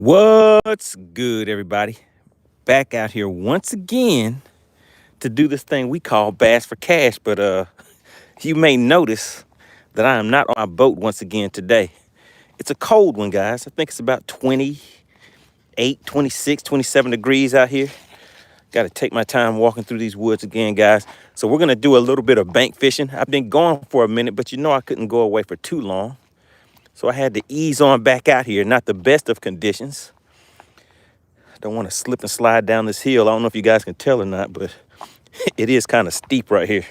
What's good, everybody? Back out here once again to do this thing we call Bass for Cash. But you may notice that I am not on my boat once again today. It's a cold one, guys. I think it's about 28, 26, 27 degrees out here. Got to take my time walking through these woods again, guys. So we're going to do a little bit of bank fishing. I've been gone for a minute, but you know I couldn't go away for too long. So I had to ease on back out here. Not the best of conditions. Don't want to slip and slide down this hill. I don't know if you guys can tell or not, but it is kind of steep right here.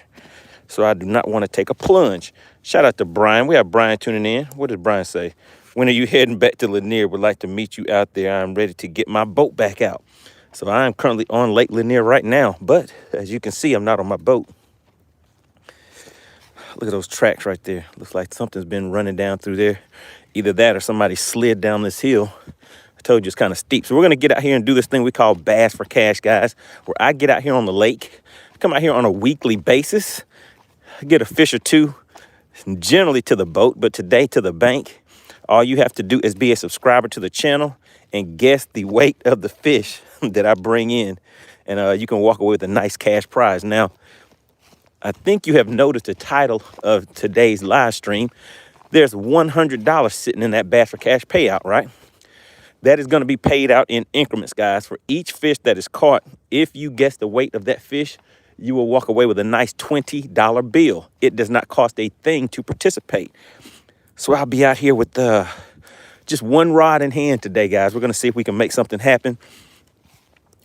So I do not want to take a plunge. Shout out to Brian. We have Brian tuning in. What does Brian say? When are you heading back to Lanier? Would like to meet you out there. I'm ready to get my boat back out. So I'm currently on Lake Lanier right now, but as you can see, I'm not on my boat. Look at those tracks right there. Looks like something's been running down through there. Either that or somebody slid down this hill. I told you it's kind of steep. So we're going to get out here and do this thing we call Bass for Cash, guys, where I get out here on the lake, come out here on a weekly basis, get a fish or two, generally to the boat, but today to the bank. All you have to do is be a subscriber to the channel and guess the weight of the fish that I bring in. And you can walk away with a nice cash prize. Now, I think you have noticed the title of today's live stream. There's $100 sitting in that Bass for Cash payout, right? That is going to be paid out in increments, guys. For each fish that is caught, if you guess the weight of that fish, you will walk away with a nice $20 bill. It does not cost a thing to participate. So I'll be out here with just one rod in hand today, guys. We're going to see if we can make something happen.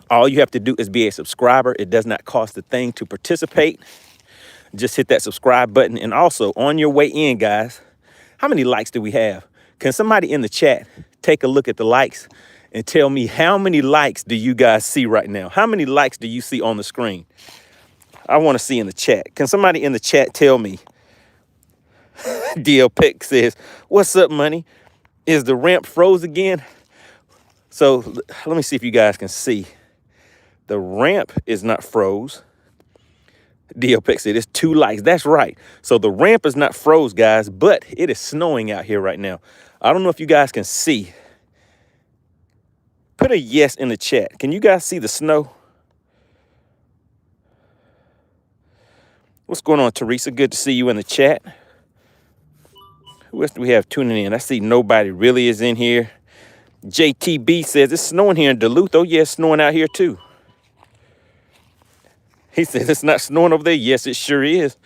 All you have to do is be a subscriber. It does not cost a thing to participate. Just hit that subscribe button. And also, on your way in, guys, how many likes do we have? Can somebody in the chat take a look at the likes and tell me how many likes do you guys see right now? How many likes do you see on the screen? I want to see in the chat. Can somebody in the chat tell me? DL Peck says, what's up, Money? Is the ramp froze again? So let me see if you guys can see. The ramp is not froze. DL Peck said it's 2 likes. That's right. So the ramp is not froze, guys, but it is snowing out here right now. I don't know if you guys can see. Put a yes in the chat. Can you guys see the snow? What's going on, Teresa? Good to see you in the chat. Who else do we have tuning in? I see nobody really is in here. JTB says it's snowing here in Duluth. Oh, yeah, it's snowing out here too. He says it's not snowing over there. Yes, it sure is.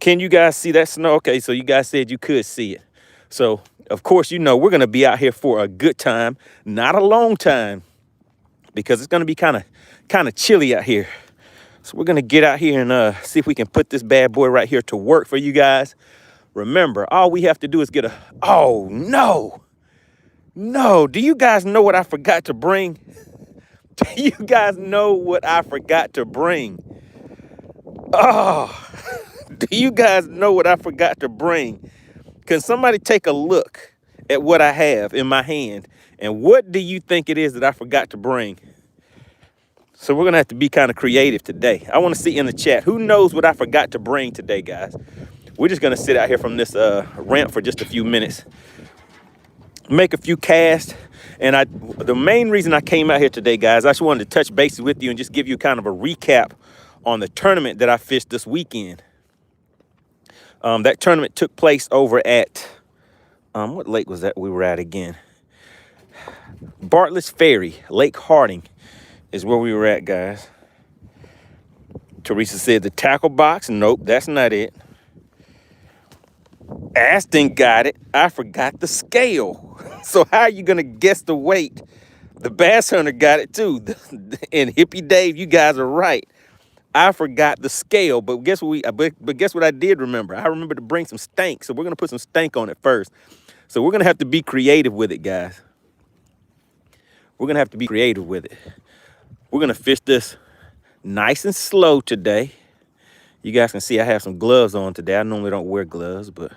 Can you guys see that snow? Okay, so you guys said you could see it. So, of course, you know we're going to be out here for a good time, not a long time, because it's going to be kind of chilly out here. So we're going to get out here and see if we can put this bad boy right here to work for you guys. Remember, all we have to do is get a... Oh, no. No. Do you guys know what I forgot to bring? Do you guys know what I forgot to bring? Oh, do you guys know what I forgot to bring? Can somebody take a look at what I have in my hand? And what do you think it is that I forgot to bring? So we're going to have to be kind of creative today. I want to see in the chat. Who knows what I forgot to bring today, guys? We're just going to sit out here from this ramp for just a few minutes. Make a few casts. And the main reason I came out here today, guys, I just wanted to touch bases with you and just give you kind of a recap on the tournament that I fished this weekend. That tournament took place over at, what lake was that we were at again? Bartlett's Ferry, Lake Harding is where we were at, guys. Teresa said the tackle box. Nope, that's not it. Aston got it. I forgot the scale. So how are you going to guess the weight? The bass hunter got it too. And Hippie Dave, you guys are right. I forgot the scale, but guess what I did remember? I remember to bring some stank. So we're going to put some stank on it first. So we're going to have to be creative with it, guys. We're going to have to be creative with it. We're going to fish this nice and slow today. You guys can see I have some gloves on today. I normally don't wear gloves, but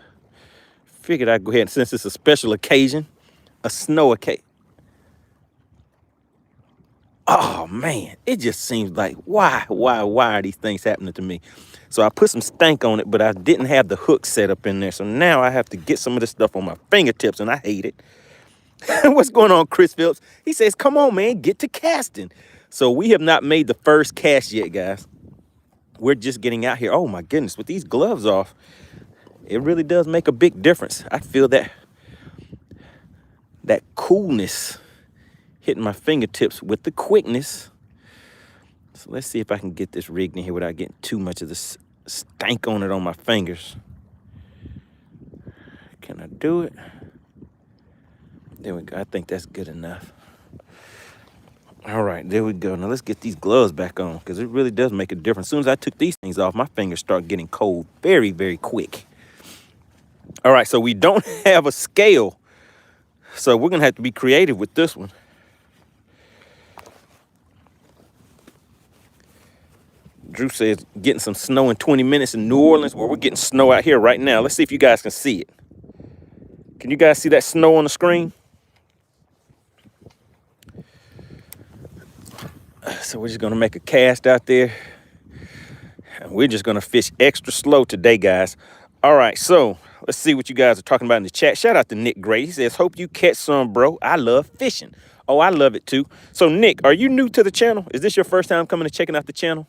figured I'd go ahead and, since it's a special occasion, a snow occasion. Oh, man, it just seems like, why are these things happening to me? So I put some stank on it, but I didn't have the hook set up in there. So now I have to get some of this stuff on my fingertips, and I hate it. What's going on, Chris Phillips? He says, come on, man, get to casting. So we have not made the first cast yet, guys. We're just getting out here. Oh, my goodness. With these gloves off, it really does make a big difference. I feel that coolness hitting my fingertips with the quickness. So let's see if I can get this rigged in here without getting too much of this stank on it on my fingers. Can I do it? There we go. I think that's good enough. All right, there we go. Now let's get these gloves back on because it really does make a difference. As soon as I took these things off, my fingers start getting cold very, very quick. All right, so we don't have a scale. So we're going to have to be creative with this one. Drew says getting some snow in 20 minutes in New Orleans. Well, we're getting snow out here right now. Let's see if you guys can see it. Can you guys see that snow on the screen? So we're just going to make a cast out there. And we're just going to fish extra slow today, guys. All right, so let's see what you guys are talking about in the chat. Shout out to Nick Gray. He says, hope you catch some, bro. I love fishing. Oh, I love it too. So, Nick, are you new to the channel? Is this your first time coming and checking out the channel?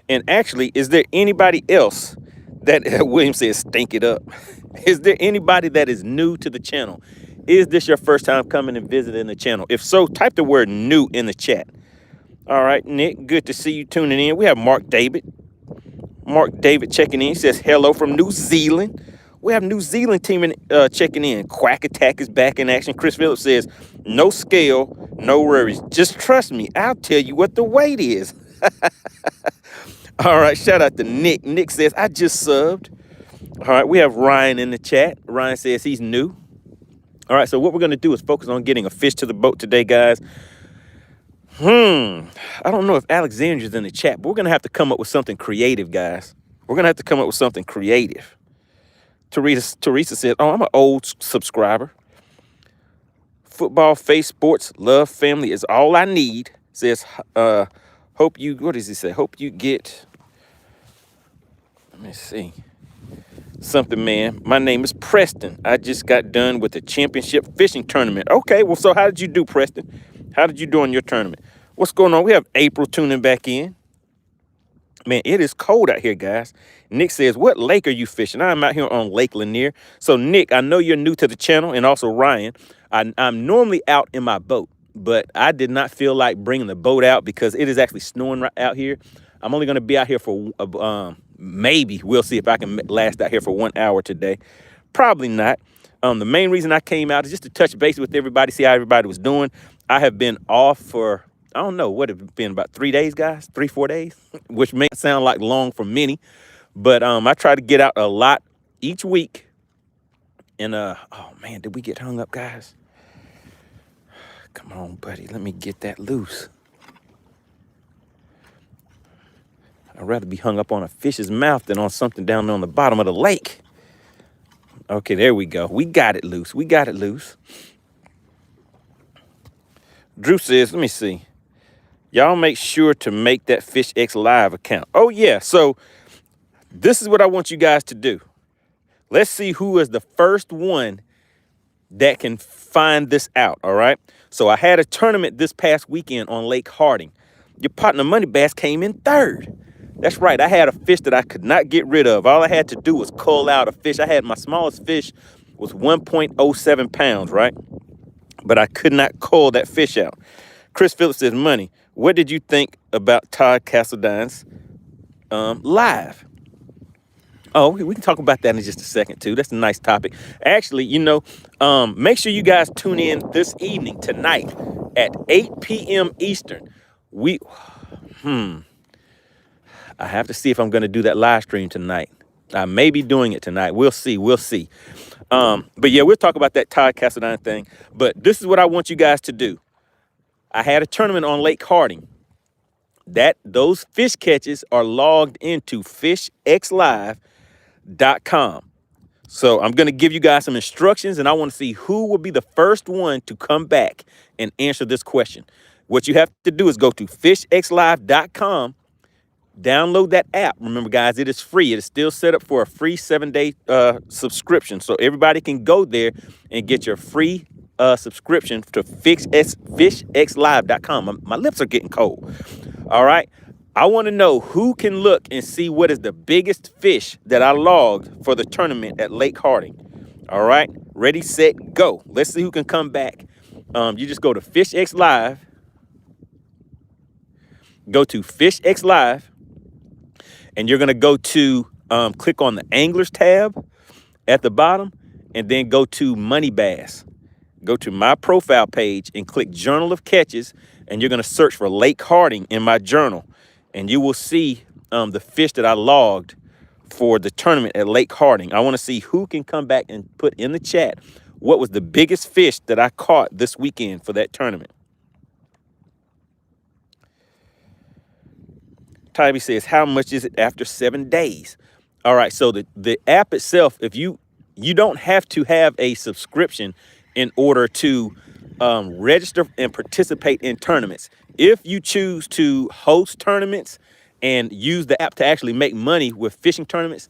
And actually, is there anybody else that, William says, stink it up. Is there anybody that is new to the channel? Is this your first time coming and visiting the channel? If so, type the word new in the chat. All right, Nick, good to see you tuning in. We have Mark David. Mark David checking in. He says, hello from New Zealand. We have New Zealand team checking in. Quack Attack is back in action. Chris Phillips says, no scale, no worries. Just trust me. I'll tell you what the weight is. All right, shout out to Nick. Nick says, I just subbed. All right, we have Ryan in the chat. Ryan says he's new. All right, so what we're going to do is focus on getting a fish to the boat today, guys. I don't know if Alexandria's in the chat, but we're going to have to come up with something creative, guys. We're going to have to come up with something creative. Teresa says, oh, I'm an old subscriber. Football, face, sports, love, family is all I need. Says, hope you, what does he say? Hope you get, let me see. Something, man. My name is Preston. I just got done with the championship fishing tournament. Okay, well, so how did you do, Preston? How did you do in your tournament? What's going on? We have April tuning back in. Man, it is cold out here, guys. Nick says, what lake are you fishing? I'm out here on Lake Lanier. So, Nick, I know you're new to the channel, and also Ryan. I'm normally out in my boat, but I did not feel like bringing the boat out because it is actually snowing right out here. I'm only going to be out here for maybe. We'll see if I can last out here for 1 hour today. Probably not. The main reason I came out is just to touch base with everybody, see how everybody was doing. I have been off for, I don't know, what have it been, about 3 days, guys? 3-4 days, which may sound like long for many. But I try to get out a lot each week. And, oh, man, did we get hung up, guys? Come on, buddy. Let me get that loose. I'd rather be hung up on a fish's mouth than on something down there on the bottom of the lake. Okay, there we go. We got it loose. We got it loose. Drew says, let me see. Y'all make sure to make that FishXLive account. Oh, yeah. So this is what I want you guys to do. Let's see who is the first one that can find this out, all right? So I had a tournament this past weekend on Lake Harding. Your partner, MoneyBass, came in third. That's right. I had a fish that I could not get rid of. All I had to do was cull out a fish. I had my smallest fish was 1.07 pounds, right? But I could not cull that fish out. Chris Phillips says, Money, what did you think about Todd Castledine's live? Oh, we can talk about that in just a second, too. That's a nice topic. Actually, you know, make sure you guys tune in this evening, tonight, at 8 p.m. Eastern. I have to see if I'm going to do that live stream tonight. I may be doing it tonight. We'll see. We'll see. But, yeah, we'll talk about that Todd Castledine's thing. But this is what I want you guys to do. I had a tournament on Lake Harding. Those fish catches are logged into FishXLive.com. So I'm going to give you guys some instructions, and I want to see who will be the first one to come back and answer this question. What you have to do is go to FishXLive.com. Download that app. Remember, guys, it is free. It is still set up for a free 7-day subscription. So everybody can go there and get your free subscription to FishXLive.com. My lips are getting cold. All right. I want to know who can look and see what is the biggest fish that I logged for the tournament at Lake Harding. All right. Ready, set, go. Let's see who can come back. You just go to FishXLive. Go to FishXLive. And you're going to go to click on the Anglers tab at the bottom and then go to MoneyBass. Go to my profile page and click Journal of Catches, and you're going to search for Lake Harding in my journal. And you will see the fish that I logged for the tournament at Lake Harding. I want to see who can come back and put in the chat what was the biggest fish that I caught this weekend for that tournament. Tybee says, how much is it after 7 days? All right, so the app itself, if you don't have to have a subscription in order to register and participate in tournaments. If you choose to host tournaments and use the app to actually make money with fishing tournaments,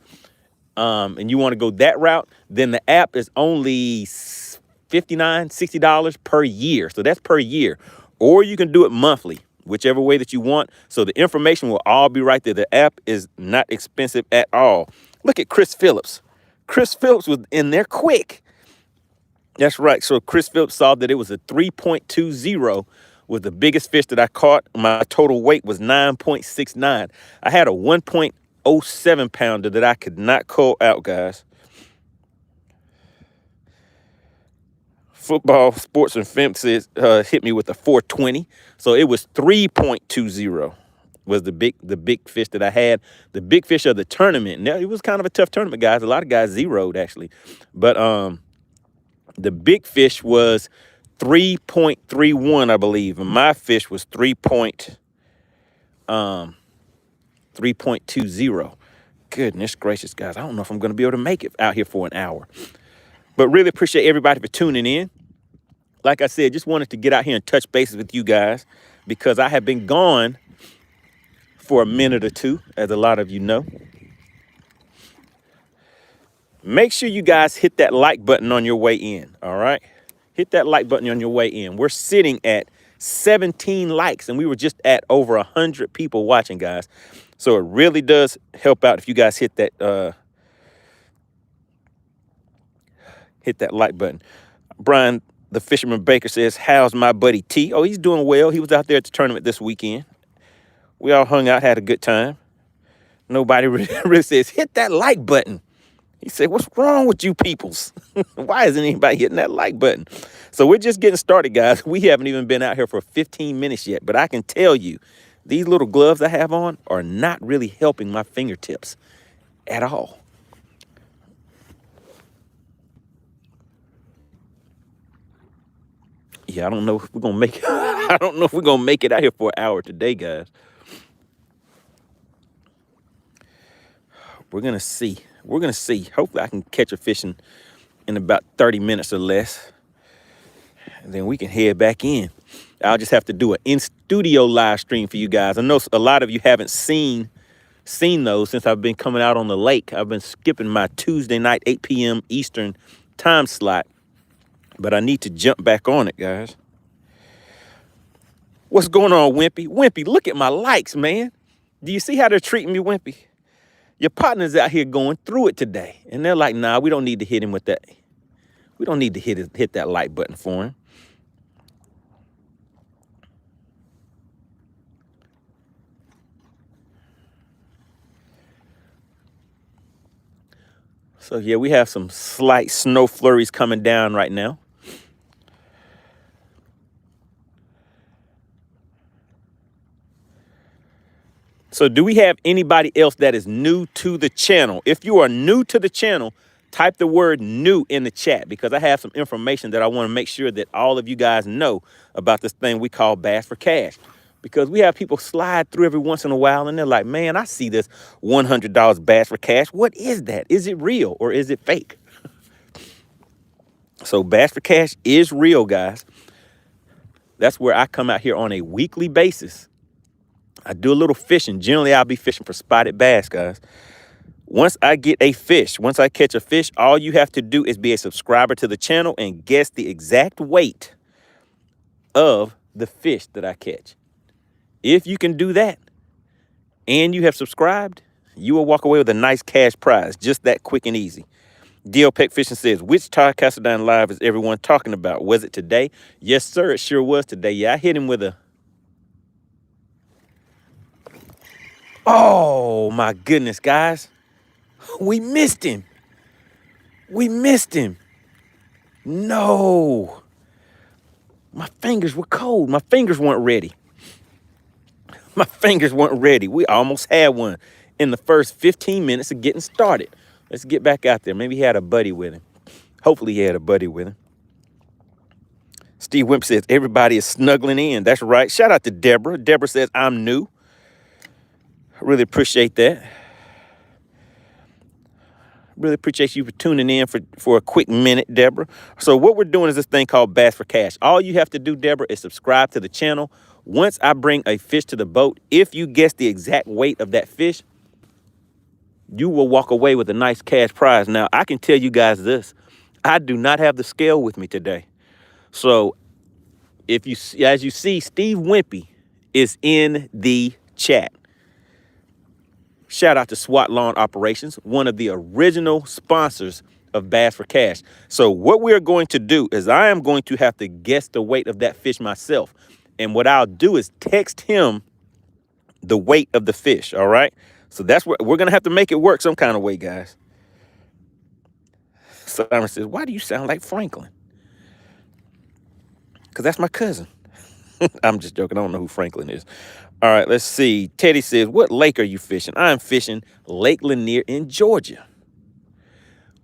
and you want to go that route, then the app is only $59, $60 per year. So that's per year. Or you can do it monthly, whichever way that you want. So the information will all be right there. The app is not expensive at all. Look at Chris Phillips. Chris Phillips was in there quick. That's right. So Chris Phillips saw that it was a 3.20 was the biggest fish that I caught. My total weight was 9.69. I had a 1.07 pounder that I could not call out, guys. Football Sports and Fences hit me with a 420. So it was 3.20 was the big fish that I had. The big fish of the tournament. Now, it was kind of a tough tournament, guys. A lot of guys zeroed, actually. But the big fish was 3.31, I believe. And my fish was 3.20. Goodness gracious, guys. I don't know if I'm going to be able to make it out here for an hour. But really appreciate everybody for tuning in. Like I said, just wanted to get out here and touch bases with you guys because I have been gone for a minute or two, as a lot of you know. Make sure you guys hit that like button on your way in, all right? Hit that like button on your way in. We're sitting at 17 likes, and we were just at over 100 people watching, guys. So it really does help out if you guys hit that like button. Brian, the Fisherman Baker, says, how's my buddy T? Oh, he's doing well. He was out there at the tournament this weekend. We all hung out, had a good time. Nobody really says, hit that like button. He said, what's wrong with you peoples? Why isn't anybody hitting that like button? So we're just getting started, guys. We haven't even been out here for 15 minutes yet. But I can tell you, these little gloves I have on are not really helping my fingertips at all. Yeah, I don't know if we're going to make it. I don't know if we're going to make it out here for an hour today, guys. We're going to see. We're going to see. Hopefully I can catch a fish in about 30 minutes or less. And then we can head back in. I'll just have to do an in-studio live stream for you guys. I know a lot of you haven't seen those since I've been coming out on the lake. I've been skipping my Tuesday night, 8 p.m. Eastern time slot. But I need to jump back on it, guys. What's going on, Wimpy? Wimpy, look at my likes, man. Do you see how they're treating me, Wimpy? Your partner's out here going through it today. And they're like, nah, we don't need to hit him with that. We don't need to hit that like button for him. So, yeah, we have some slight snow flurries coming down right now. So do we have anybody else that is new to the channel? If you are new to the channel, type the word new in the chat because I have some information that I want to make sure that all of you guys know about this thing we call Bass for Cash. Because we have people slide through every once in a while and they're like, man, I see this $100 Bass for Cash. What is that? Is it real or is it fake? So Bass for Cash is real, guys. That's where I come out here on a weekly basis. I do a little fishing. Generally, I'll be fishing for spotted bass, guys. Once I get a fish, once I catch a fish, all you have to do is be a subscriber to the channel and guess the exact weight of the fish that I catch. If you can do that and you have subscribed, you will walk away with a nice cash prize. Just that quick and easy. DL Peck Fishing says, which Todd Castledine live is everyone talking about? Was it today? Yes, sir. It sure was today. Yeah, I hit him with a... Oh, my goodness, guys. We missed him. We missed him. No. My fingers were cold. My fingers weren't ready. My fingers weren't ready. We almost had one in the first 15 minutes of getting started. Let's get back out there. Maybe he had a buddy with him. Hopefully he had a buddy with him. Steve Wimp says, everybody is snuggling in. That's right. Shout out to Deborah. Deborah says, I'm new. I really appreciate that. Really appreciate you for tuning in for a quick minute, Deborah. So what we're doing is this thing called Bass for Cash. All you have to do, Deborah, is subscribe to the channel. Once I bring a fish to the boat, if you guess the exact weight of that fish, you will walk away with a nice cash prize. Now, I can tell you guys this. I do not have the scale with me today. So if you, as you see, Steve Wimpy is in the chat. Shout out to SWAT Lawn Operations, one of the original sponsors of Bass for Cash. So what we're going to do is I am going to have to guess the weight of that fish myself. And what I'll do is text him the weight of the fish, all right? So that's what we're going to have to make it work some kind of way, guys. Simon says, why do you sound like Franklin? Because that's my cousin. I'm just joking. I don't know who Franklin is. All right, let's see. Teddy says, what lake are you fishing? I'm fishing Lake Lanier in Georgia.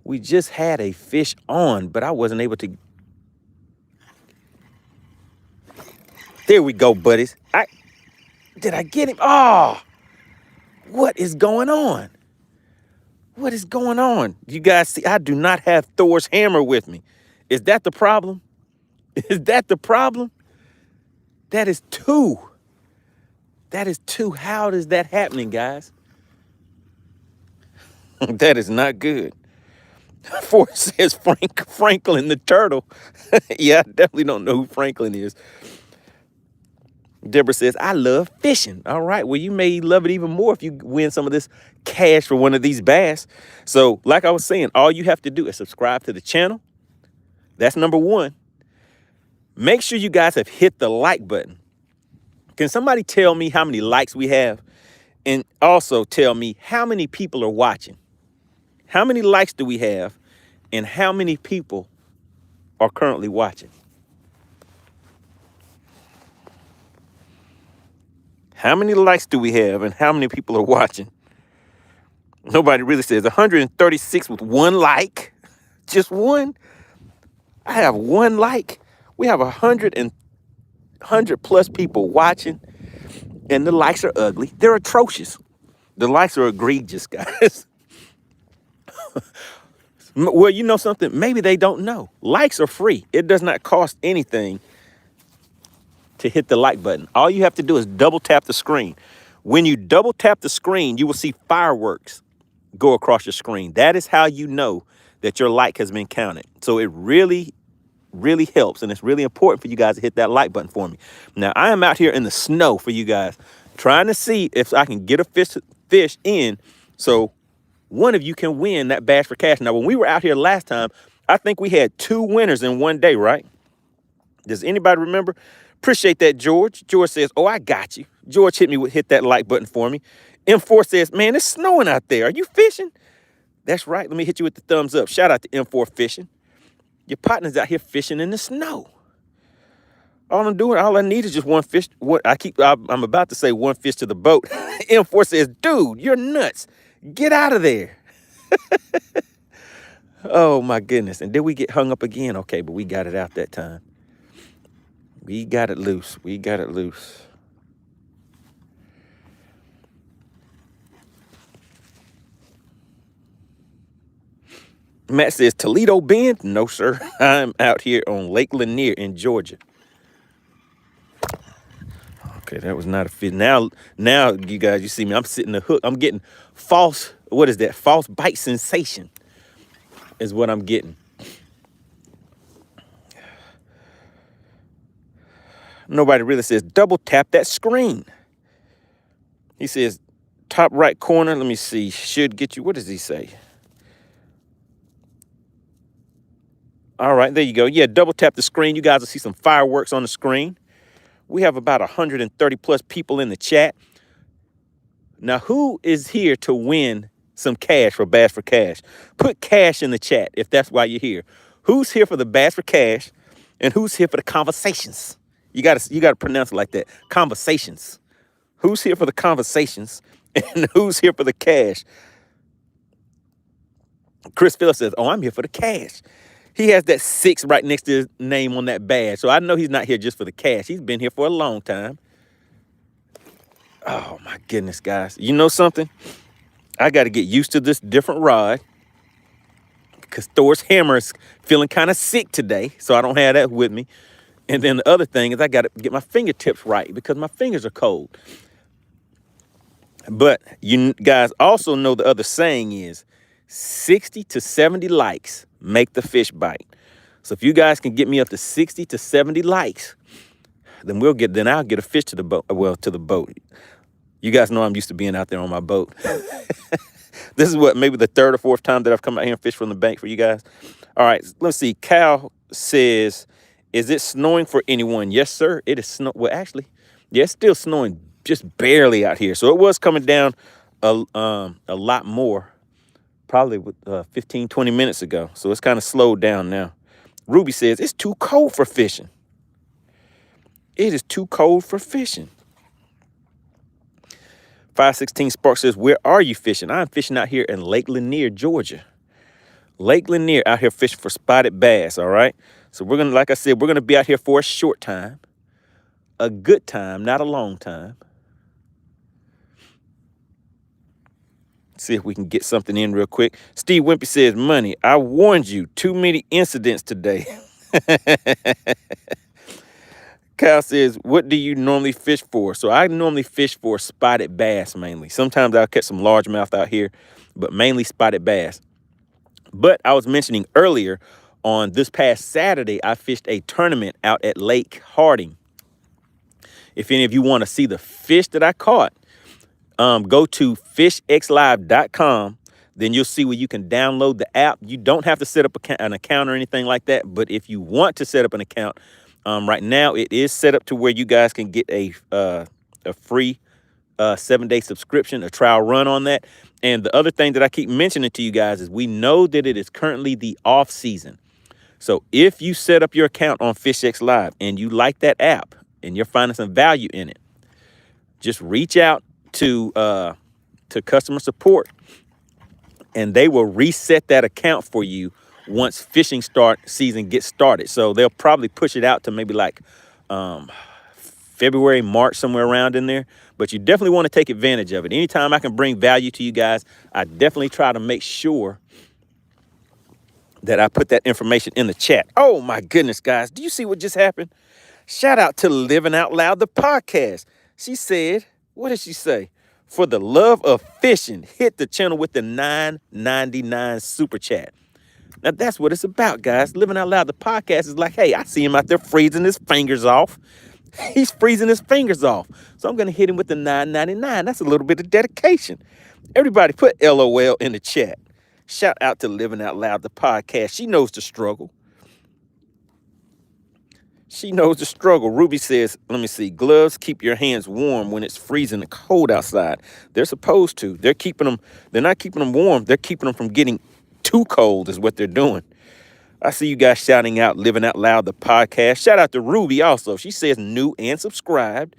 We just had a fish on, but I wasn't able to. There we go, buddies. Did I get him? Oh, what is going on? What is going on? You guys see, I do not have Thor's hammer with me. Is that the problem? Is that the problem? That is two. That is two. How is that happening, guys? That is not good. Ford says Franklin the turtle. Yeah, I definitely don't know who Franklin is. Deborah says, I love fishing. All right, well, you may love it even more if you win some of this cash for one of these bass. So like I was saying, all you have to do is subscribe to the channel. That's number one. Make sure you guys have hit the like button. Can somebody tell me how many likes we have? And also tell me how many people are watching. How many likes do we have? And how many people are currently watching? How many likes do we have and how many people are watching? Nobody really says 136 with one like. Just one. I have one like. We have 100 plus people watching, and the likes are ugly. They're atrocious. The likes are egregious, guys. Well, you know something? Maybe they don't know. Likes are free. It does not cost anything to hit the like button. All you have to do is double tap the screen. When you double tap the screen, you will see fireworks go across your screen. That is how you know that your like has been counted. So it really helps, and it's really important for you guys to hit that like button for me. Now, I am out here in the snow for you guys, trying to see if I can get a fish in so one of you can win that Bass for Cash. Now, when we were out here last time, I think we had 2 winners in one day, right? Does anybody remember? Appreciate that, George. George says, oh, I got you. George hit that like button for me. M4 says, man, it's snowing out there. Are you fishing? That's right. Let me hit you with the thumbs up. Shout out to M4 Fishing. Your partner's out here fishing in the snow. All I'm doing, all I need is just one fish. I'm about to say one fish to the boat. M4 says, dude, you're nuts. Get out of there. Oh, my goodness. And did we get hung up again? Okay, but we got it out that time. We got it loose. We got it loose. Matt says, Toledo Bend? No, sir. I'm out here on Lake Lanier in Georgia. Okay, that was not a fish. Now, you guys, you see me. I'm sitting the hook. I'm getting false. What is that? False bite sensation is what I'm getting. Nobody really says double tap that screen. He says top right corner. Let me see. Should get you. What does he say? All right, there you go. Yeah, double tap the screen. You guys will see some fireworks on the screen. We have about 130 plus people in the chat. Now, who is here to win some cash for Bass for Cash? Put cash in the chat if that's why you're here. Who's here for the Bass for Cash, and who's here for the conversations? You gotta pronounce it like that. Conversations. Who's here for the conversations, and who's here for the cash? Chris Phillips says, "Oh, I'm here for the cash." He has that 6 right next to his name on that badge, so I know he's not here just for the cash. He's been here for a long time. Oh my goodness, guys! You know something? I got to get used to this different rod because Thor's hammer is feeling kind of sick today, so I don't have that with me. And then the other thing is I got to get my fingertips right because my fingers are cold. But you guys also know the other saying is 60 to 70 likes make the fish bite. So if you guys can get me up to 60 to 70 likes, then I'll get a fish to the boat. Well, to the boat. You guys know I'm used to being out there on my boat. This is maybe the 3rd or 4th time that I've come out here and fished from the bank for you guys. All right, let's see. Cal says, is it snowing for anyone? Yes, sir. It is snow. Well, actually, yeah, it's still snowing just barely out here. So it was coming down a lot more, probably 15, 20 minutes ago. So it's kind of slowed down now. Ruby says, it's too cold for fishing. It is too cold for fishing. 516 Spark says, where are you fishing? I'm fishing out here in Lake Lanier, Georgia. Lake Lanier, out here fishing for spotted bass, all right? So we're going to, like I said, we're going to be out here for a short time. A good time, not a long time. See if we can get something in real quick. Steve Wimpy says, Money, I warned you, too many incidents today. Kyle says, what do you normally fish for? So I normally fish for spotted bass mainly. Sometimes I'll catch some largemouth out here, but mainly spotted bass. But I was mentioning earlier, on this past Saturday, I fished a tournament out at Lake Harding. If any of you want to see the fish that I caught, go to FishXLive.com. Then you'll see where you can download the app. You don't have to set up an account or anything like that. But if you want to set up an account, right now it is set up to where you guys can get a free 7-day subscription, a trial run on that. And the other thing that I keep mentioning to you guys is we know that it is currently the off season. So if you set up your account on FishXLive and you like that app and you're finding some value in it, just reach out to customer support and they will reset that account for you once fishing season gets started. So they'll probably push it out to maybe like February, March, somewhere around in there. But you definitely want to take advantage of it. Anytime I can bring value to you guys, I definitely try to make sure that I put that information in the chat. Oh my goodness, guys. Do you see what just happened? Shout out to Living Out Loud, the podcast. She said, what did she say? For the love of fishing, hit the channel with the $9.99 super chat. Now that's what it's about, guys. Living Out Loud, the podcast is like, hey, I see him out there freezing his fingers off. He's freezing his fingers off. So I'm going to hit him with the $9.99. That's a little bit of dedication. Everybody put LOL in the chat. Shout out to Living Out Loud, the podcast. She knows the struggle. She knows the struggle. Ruby says, let me see, gloves keep your hands warm when it's freezing and cold outside. They're supposed to. They're not keeping them warm. They're keeping them from getting too cold is what they're doing. I see you guys shouting out Living Out Loud, the podcast. Shout out to Ruby also. She says new and subscribed.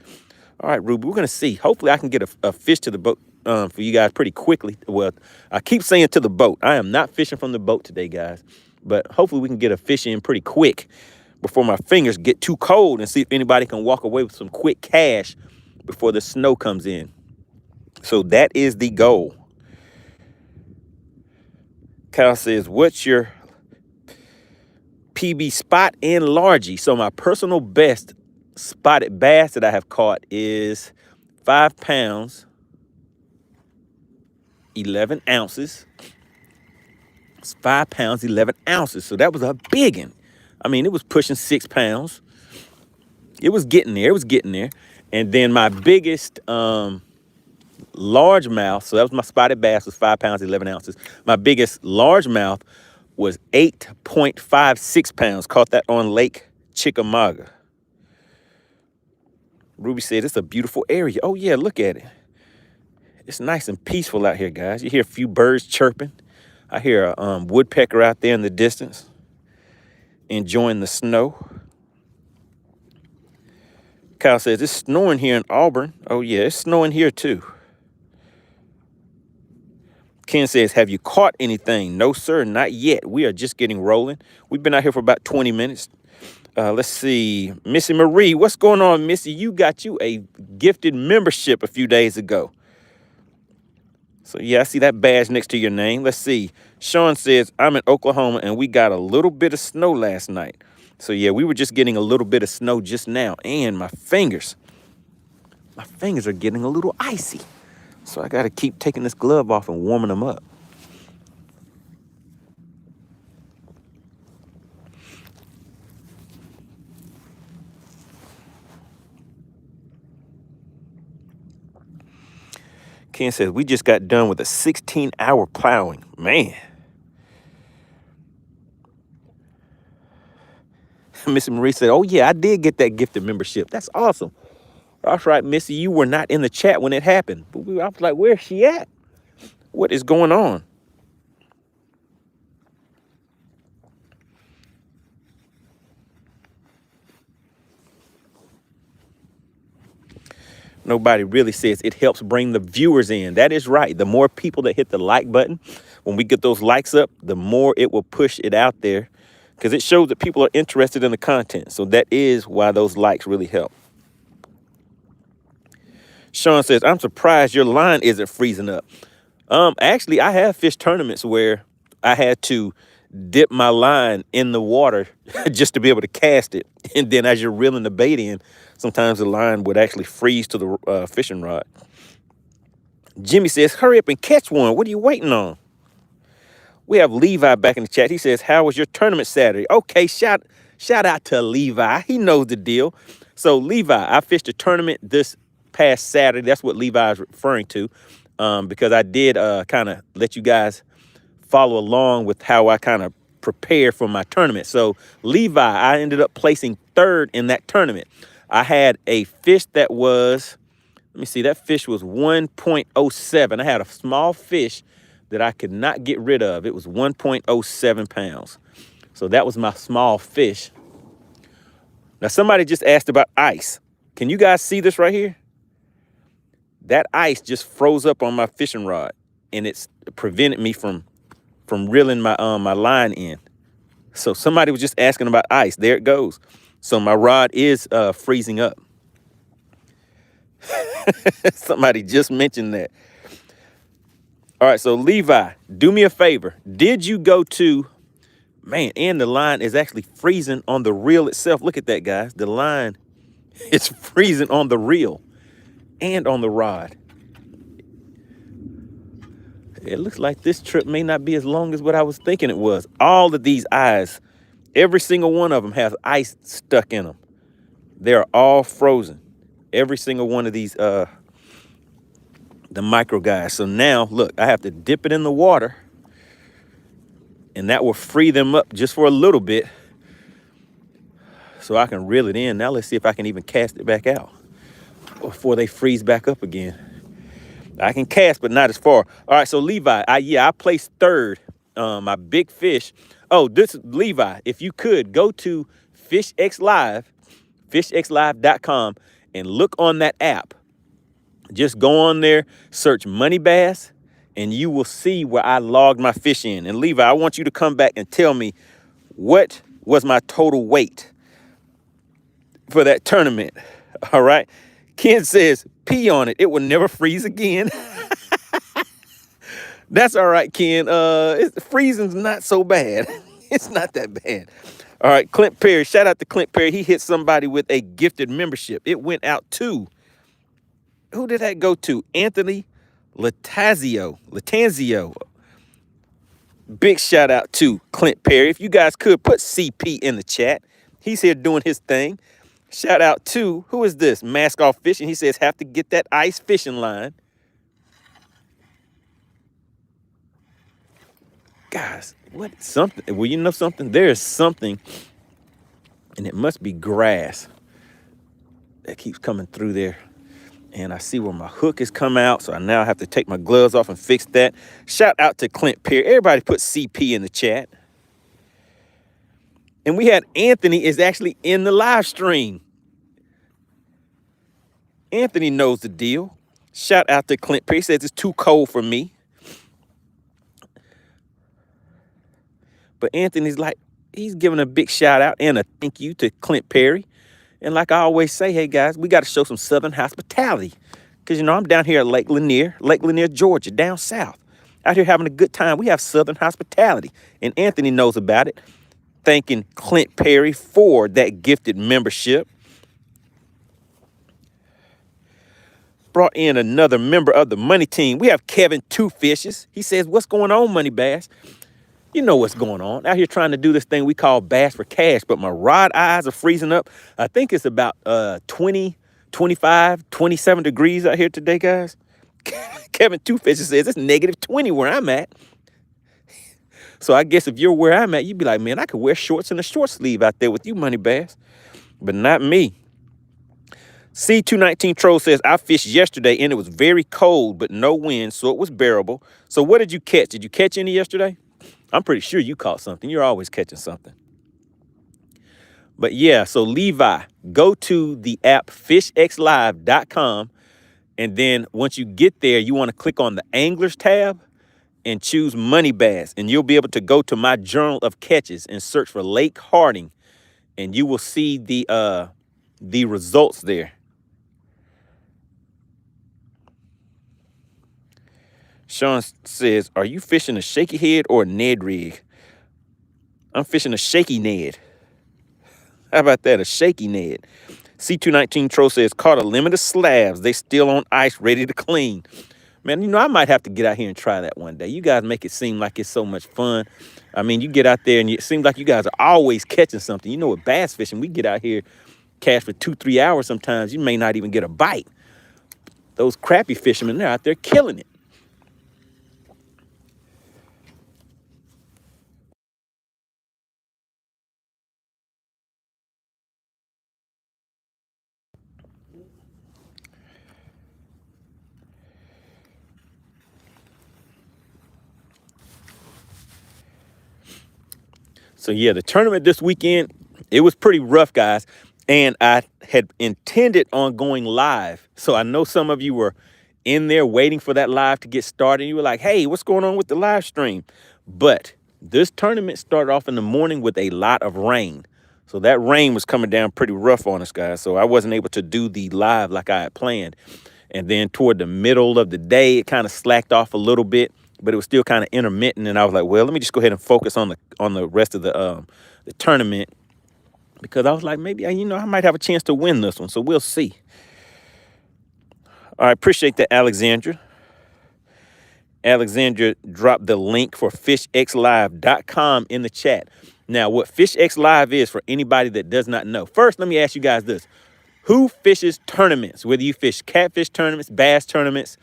All right, Ruby, we're going to see. Hopefully I can get a fish to the boat for you guys pretty quickly. Well, I keep saying to the boat. I am not fishing from the boat today, guys. But hopefully we can get a fish in pretty quick before my fingers get too cold and see if anybody can walk away with some quick cash before the snow comes in. So that is the goal. Kyle says, what's your PB spot and largie? So my personal best spotted bass that I have caught is 5 pounds, 11 ounces. It's 5 pounds, 11 ounces. So that was a big one. I mean, it was pushing 6 pounds. It was getting there. It was getting there. And then my biggest largemouth, so that was my spotted bass, was 5 pounds, 11 ounces. My biggest largemouth was 8.56 pounds. Caught that on Lake Chickamauga. Ruby said, it's a beautiful area. Oh, yeah, look at it. It's nice and peaceful out here, guys. You hear a few birds chirping. I hear a woodpecker out there in the distance enjoying the snow. Kyle says, it's snowing here in Auburn. Oh, yeah, it's snowing here, too. Ken says, have you caught anything? No, sir, not yet. We are just getting rolling. We've been out here for about 20 minutes. Let's see. Missy Marie, what's going on, Missy? You got you a gifted membership a few days ago. So, yeah, I see that badge next to your name. Let's see. Sean says, I'm in Oklahoma, and we got a little bit of snow last night. So, yeah, we were just getting a little bit of snow just now. And my fingers are getting a little icy. So I got to keep taking this glove off and warming them up. Ken says, we just got done with a 16-hour plowing. Man. Missy Marie said, oh, yeah, I did get that gifted membership. That's awesome. That's right, Missy, you were not in the chat when it happened. But I was like, where's she at? What is going on? Nobody really says it helps bring the viewers in. That is right. The more people that hit the like button, when we get those likes up, the more it will push it out there because it shows that people are interested in the content. So that is why those likes really help. Sean says, I'm surprised your line isn't freezing up. Actually, I have fished tournaments where I had to dip my line in the water just to be able to cast it. And then as you're reeling the bait in, sometimes the line would actually freeze to the fishing rod. Jimmy says, hurry up and catch one. What are you waiting on? We have Levi back in the chat. He says, how was your tournament Saturday? Okay, shout out to Levi. He knows the deal. So Levi, I fished a tournament this past Saturday. That's what Levi is referring to, because I did kind of let you guys follow along with how I kind of prepare for my tournament. So Levi, I ended up placing third in that tournament. I had a fish that was, let me see, that fish was 1.07. I had a small fish that I could not get rid of. It was 1.07 pounds. So that was my small fish. Now somebody just asked about ice. Can you guys see this right here? That ice just froze up on my fishing rod and it's prevented me from reeling my my line in. So somebody was just asking about ice. There it goes. So my rod is freezing up. Somebody just mentioned that. All right, so Levi, do me a favor. Did you go to, man, and the line is actually freezing on the reel itself. Look at that, guys. The line is freezing on the reel and on the rod. It looks like this trip may not be as long as what I was thinking it was. All of these eyes, every single one of them has ice stuck in them. They're all frozen. Every single one of these, the micro guys. So now, look, I have to dip it in the water, and that will free them up just for a little bit so I can reel it in. Now let's see if I can even cast it back out before they freeze back up again. I can cast, but not as far. All right, so Levi, I placed third. My big fish. Oh, this Levi, if you could go to FishXLive, FishXLive.com, and look on that app. Just go on there, search MoneyBass, and you will see where I logged my fish in. And Levi, I want you to come back and tell me what was my total weight for that tournament. All right. Ken says, pee on it. It will never freeze again. That's all right, Ken. Freezing's not so bad. It's not that bad. All right, Clint Perry. Shout out to Clint Perry. He hit somebody with a gifted membership. It went out to, who did that go to? Anthony Latanzio. Big shout out to Clint Perry. If you guys could put CP in the chat. He's here doing his thing. Shout out to, who is this? Mask Off Fishing. He says, have to get that ice fishing line. Guys, what something? Well, you know something? There is something, and it must be grass that keeps coming through there. And I see where my hook has come out, so I now have to take my gloves off and fix that. Shout out to Clint Perry. Everybody put CP in the chat. And we had Anthony is actually in the live stream. Anthony knows the deal. Shout out to Clint Perry. He says it's too cold for me. But Anthony's like, he's giving a big shout out and a thank you to Clint Perry. And like I always say, hey guys, we got to show some Southern hospitality. Because, you know, I'm down here at Lake Lanier, Georgia, down south. Out here having a good time. We have Southern hospitality. And Anthony knows about it. Thanking Clint Perry for that gifted membership. Brought in another member of the Money Team. We have Kevin Two Fishes. He says, what's going on, MoneyBass? You know what's going on. Out here trying to do this thing we call Bass for Cash, but my rod eyes are freezing up. I think it's about 20, 25, 27 degrees out here today, guys. Kevin Two Fishes says it's negative 20 where I'm at. So I guess if you're where I'm at, you'd be like, man, I could wear shorts and a short sleeve out there with you, MoneyBass. But not me. C219 Troll says, I fished yesterday and it was very cold, but no wind, so it was bearable. So what did you catch? Did you catch any yesterday? I'm pretty sure you caught something. You're always catching something. But yeah, so Levi, go to the app FishXLive.com. And then once you get there, you want to click on the Anglers tab and choose MoneyBass. And you'll be able to go to my Journal of Catches and search for Lake Harding. And you will see the results there. Sean says, are you fishing a shaky head or a Ned rig? I'm fishing a shaky Ned. How about that? A shaky Ned. C219 Troll says, caught a limit of slabs. They still on ice, ready to clean. Man, you know, I might have to get out here and try that one day. You guys make it seem like it's so much fun. I mean, you get out there and it seems like you guys are always catching something. You know, with bass fishing, we get out here, catch for 2-3 hours sometimes. You may not even get a bite. Those crappie fishermen, they're out there killing it. So yeah, the tournament this weekend, it was pretty rough, guys. And I had intended on going live. So I know some of you were in there waiting for that live to get started. You were like, hey, what's going on with the live stream? But this tournament started off in the morning with a lot of rain. So that rain was coming down pretty rough on us, guys. So I wasn't able to do the live like I had planned. And then toward the middle of the day, it kind of slacked off a little bit, but it was still kind of intermittent. And I was like, well, let me just go ahead and focus on the rest of the tournament, because I was like, maybe, you know, I might have a chance to win this one. So we'll see. All right, appreciate that, Alexandra. Alexandra dropped the link for FishXLive.com in the chat. Now, what FishXLive is, for anybody that does not know. First, let me ask you guys this. Who fishes tournaments? Whether you fish catfish tournaments, bass tournaments,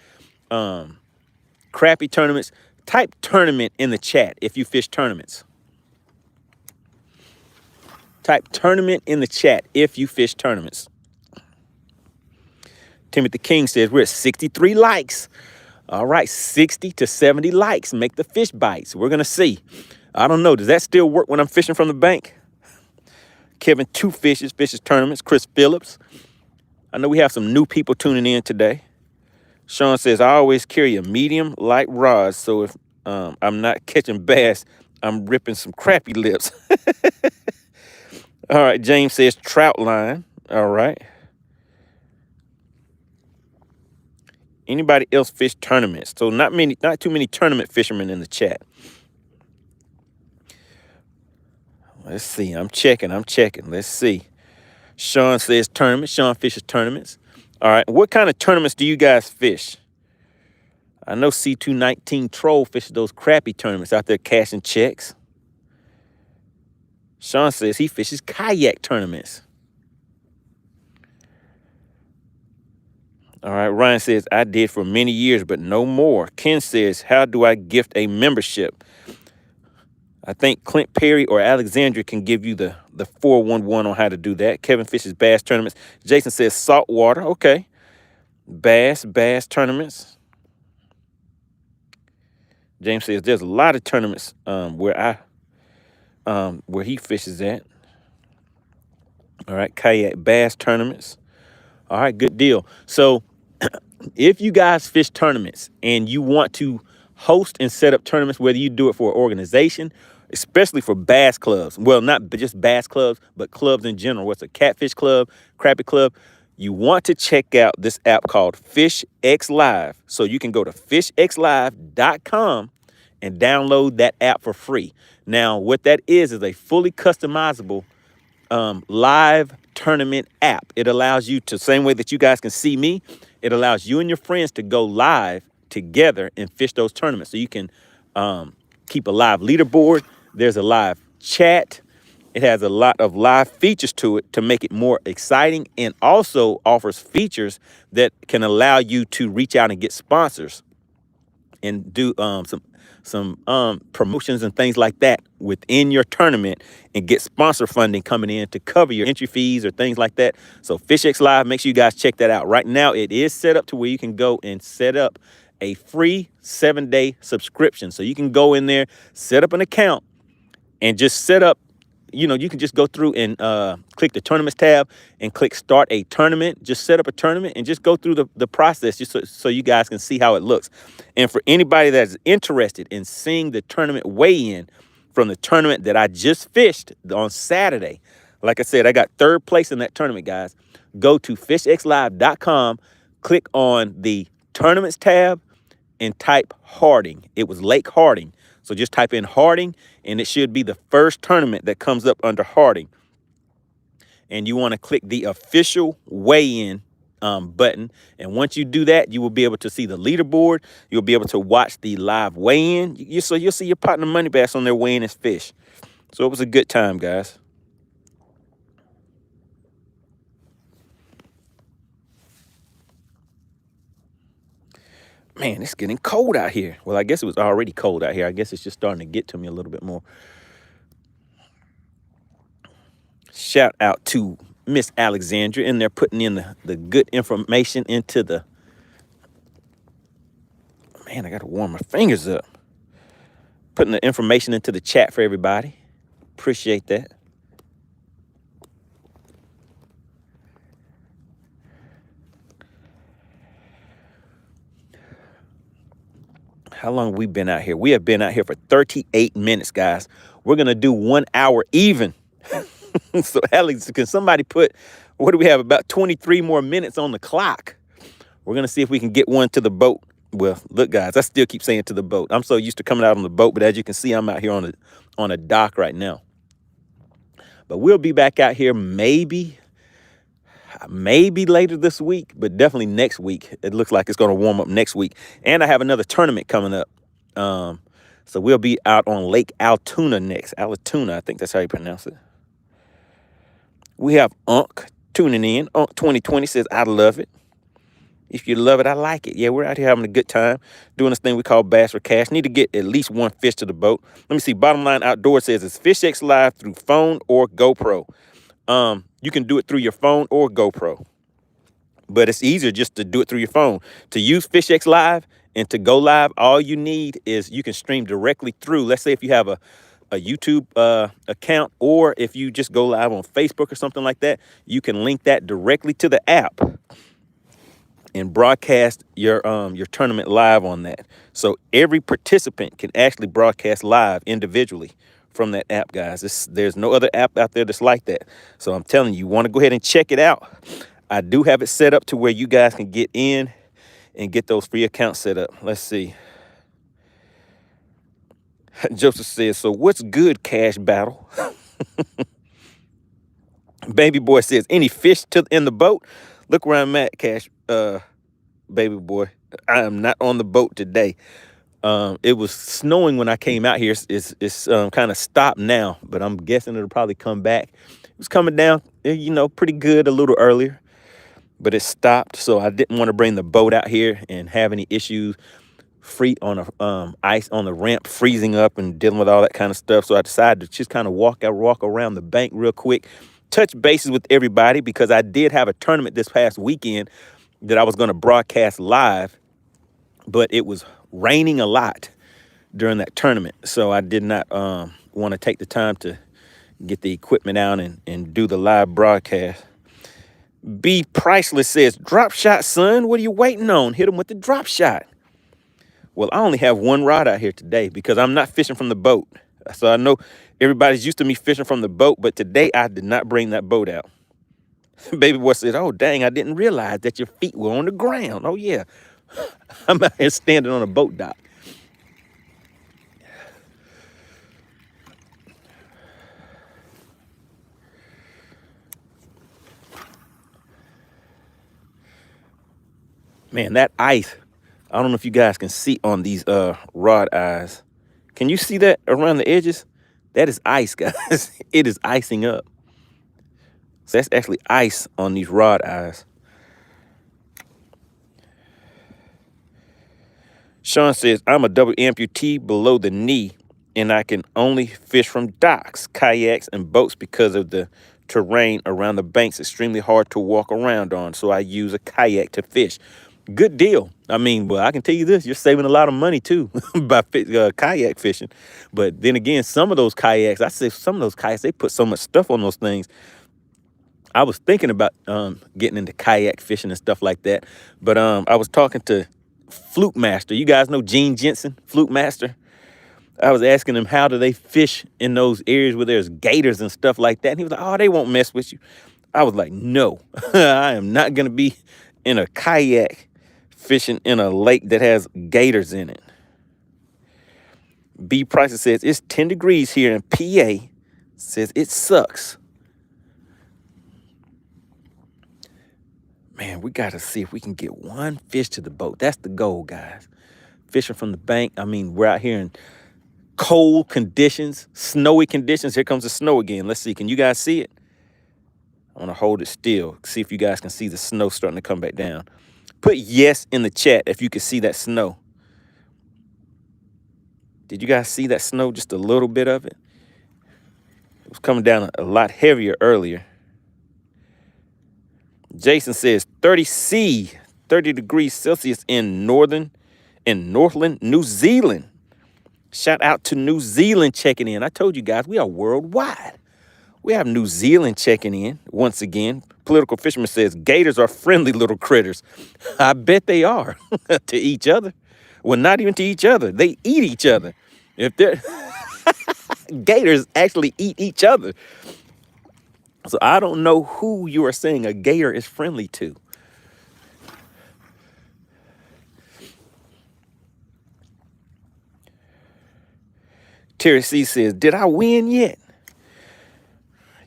crappie tournaments, type tournament in the chat if you fish tournaments. Type tournament in the chat if you fish tournaments. Timothy King says we're at 63 likes. All right, 60 to 70 likes make the fish bites. We're going to see. I don't know. Does that still work when I'm fishing from the bank? Kevin Two Fishes, fishes tournaments. Chris Phillips. I know we have some new people tuning in today. Sean says, I always carry a medium light rod, so if I'm not catching bass, I'm ripping some crappie lips. All right, James says trout line. All right. Anybody else fish tournaments? So not too many tournament fishermen in the chat. Let's see. I'm checking. Let's see. Sean says tournaments. Sean fishes tournaments. All right. What kind of tournaments do you guys fish? I know C219 Troll fishes those crappy tournaments out there cashing checks. Sean says he fishes kayak tournaments. All right. Ryan says, I did for many years, but no more. Ken says, how do I gift a membership? I think Clint Perry or Alexandria can give you the 411 on how to do that. Kevin fishes bass tournaments. Jason says saltwater. Okay. Bass tournaments. James says there's a lot of tournaments where he fishes at. All right, kayak bass tournaments. All right, good deal. So if you guys fish tournaments and you want to host and set up tournaments, whether you do it for an organization, especially for bass clubs, well, not just bass clubs, but clubs in general, what's a catfish club, crappie club, you want to check out this app called FishXLive. So you can go to FishXLive.com and download that app for free. Now, what that is a fully customizable live tournament app. It allows you to, same way that you guys can see me, it allows you and your friends to go live together and fish those tournaments. So you can keep a live leaderboard. There's a live chat. It has a lot of live features to it to make it more exciting, and also offers features that can allow you to reach out and get sponsors and do some promotions and things like that within your tournament and get sponsor funding coming in to cover your entry fees or things like that. So FishXLive, make sure you guys check that out. Right now, it is set up to where you can go and set up a free 7-day subscription. So you can go in there, set up an account, and just set up, you can just go through and click the tournaments tab and click start a tournament. Just set up a tournament and just go through the process just so you guys can see how it looks. And for anybody that's interested in seeing the tournament weigh-in from the tournament that I just fished on Saturday, like I said, I got 3rd place in that tournament, guys. Go to FishXLive.com, click on the tournaments tab, and type Harding. It was Lake Harding. So just type in Harding, and it should be the first tournament that comes up under Harding. And you want to click the official weigh-in button. And once you do that, you will be able to see the leaderboard. You'll be able to watch the live weigh-in. So you'll see your partner MoneyBass on their weigh-in his fish. So it was a good time, guys. Man, it's getting cold out here. Well, I guess it was already cold out here. I guess it's just starting to get to me a little bit more. Shout out to Miss Alexandria, and they're putting in the good information into the... Man, I got to warm my fingers up. Putting the information into the chat for everybody. Appreciate that. How long have we been out here? We have been out here for 38 minutes, guys. We're going to do 1 hour even. So, Alex, can somebody put, what do we have, about 23 more minutes on the clock? We're going to see if we can get one to the boat. Well, look, guys, I still keep saying to the boat. I'm so used to coming out on the boat, but as you can see, I'm out here on a dock right now. But we'll be back out here maybe later this week, but definitely next week. It looks like it's going to warm up next week. And I have another tournament coming up. So we'll be out on Lake Altoona next. Altoona, I think that's how you pronounce it. We have Unk tuning in. Unk 2020 says, I love it. If you love it, I like it. Yeah, we're out here having a good time doing this thing we call Bass for Cash. Need to get at least one fish to the boat. Let me see. Bottom Line Outdoors says it's FishXLive through phone or GoPro. You can do it through your phone or GoPro, but it's easier just to do it through your phone. To use FishXLive and to go live, all you need is you can stream directly through. Let's say if you have a YouTube account, or if you just go live on Facebook or something like that, you can link that directly to the app and broadcast your tournament live on that. So every participant can actually broadcast live individually from that app, guys. There's no other app out there that's like that. So I'm telling you, you want to go ahead and check it out. I do have it set up to where you guys can get in and get those free accounts set up. Let's see. Joseph says, so what's good, Cash Battle? Baby boy says, any fish in the boat? Look where I'm at, Cash, baby boy. I am not on the boat today. It was snowing when I came out here. It's kind of stopped now, but I'm guessing it'll probably come back. It was coming down, you know, pretty good a little earlier, but it stopped. So I didn't want to bring the boat out here and have any issues on a ice on the ramp, freezing up and dealing with all that kind of stuff. So I decided to just kind of walk around the bank real quick, touch bases with everybody, because I did have a tournament this past weekend that I was going to broadcast live, but it was raining a lot during that tournament. So I did not want to take the time to get the equipment out and do the live broadcast. B Priceless says, drop shot, son. What are you waiting on? Hit him with the drop shot. Well, I only have one rod out here today because I'm not fishing from the boat. So I know everybody's used to me fishing from the boat, but today I did not bring that boat out. Baby boy said, oh, dang, I didn't realize that your feet were on the ground. Oh, yeah. I'm out here standing on a boat dock. Man, that ice, I don't know if you guys can see on these rod eyes. Can you see that around the edges? That is ice, guys. It is icing up. So that's actually ice on these rod eyes. Sean says, I'm a double amputee below the knee, and I can only fish from docks, kayaks, and boats because of the terrain around the banks. Extremely hard to walk around on, so I use a kayak to fish. Good deal. I mean, well, I can tell you this, you're saving a lot of money, too, by kayak fishing. But then again, some of those kayaks, they put so much stuff on those things. I was thinking about getting into kayak fishing and stuff like that. But I was talking to Fluke Master. You guys know Gene Jensen, Fluke Master? I was asking him, how do they fish in those areas where there's gators and stuff like that? And he was like, oh, they won't mess with you. I was like, no, I am not going to be in a kayak fishing in a lake that has gators in it. B Price says, it's 10 degrees here in PA. Says, it sucks. Man, we got to see if we can get one fish to the boat. That's the goal, guys. Fishing from the bank. I mean, we're out here in cold conditions, snowy conditions. Here comes the snow again. Let's see. Can you guys see it? I want to hold it still. See if you guys can see the snow starting to come back down. Put yes in the chat if you can see that snow. Did you guys see that snow? Just a little bit of it. It was coming down a lot heavier earlier. Jason says 30 degrees Celsius in Northland, New Zealand. Shout out to New Zealand checking in. I told you guys, we are worldwide. We have New Zealand checking in once again. Political Fisherman says, gators are friendly little critters. I bet they are to each other. Well, not even to each other. They eat each other. If they're gators actually eat each other. So I don't know who you are saying a gator is friendly to. Terry C says, did I win yet?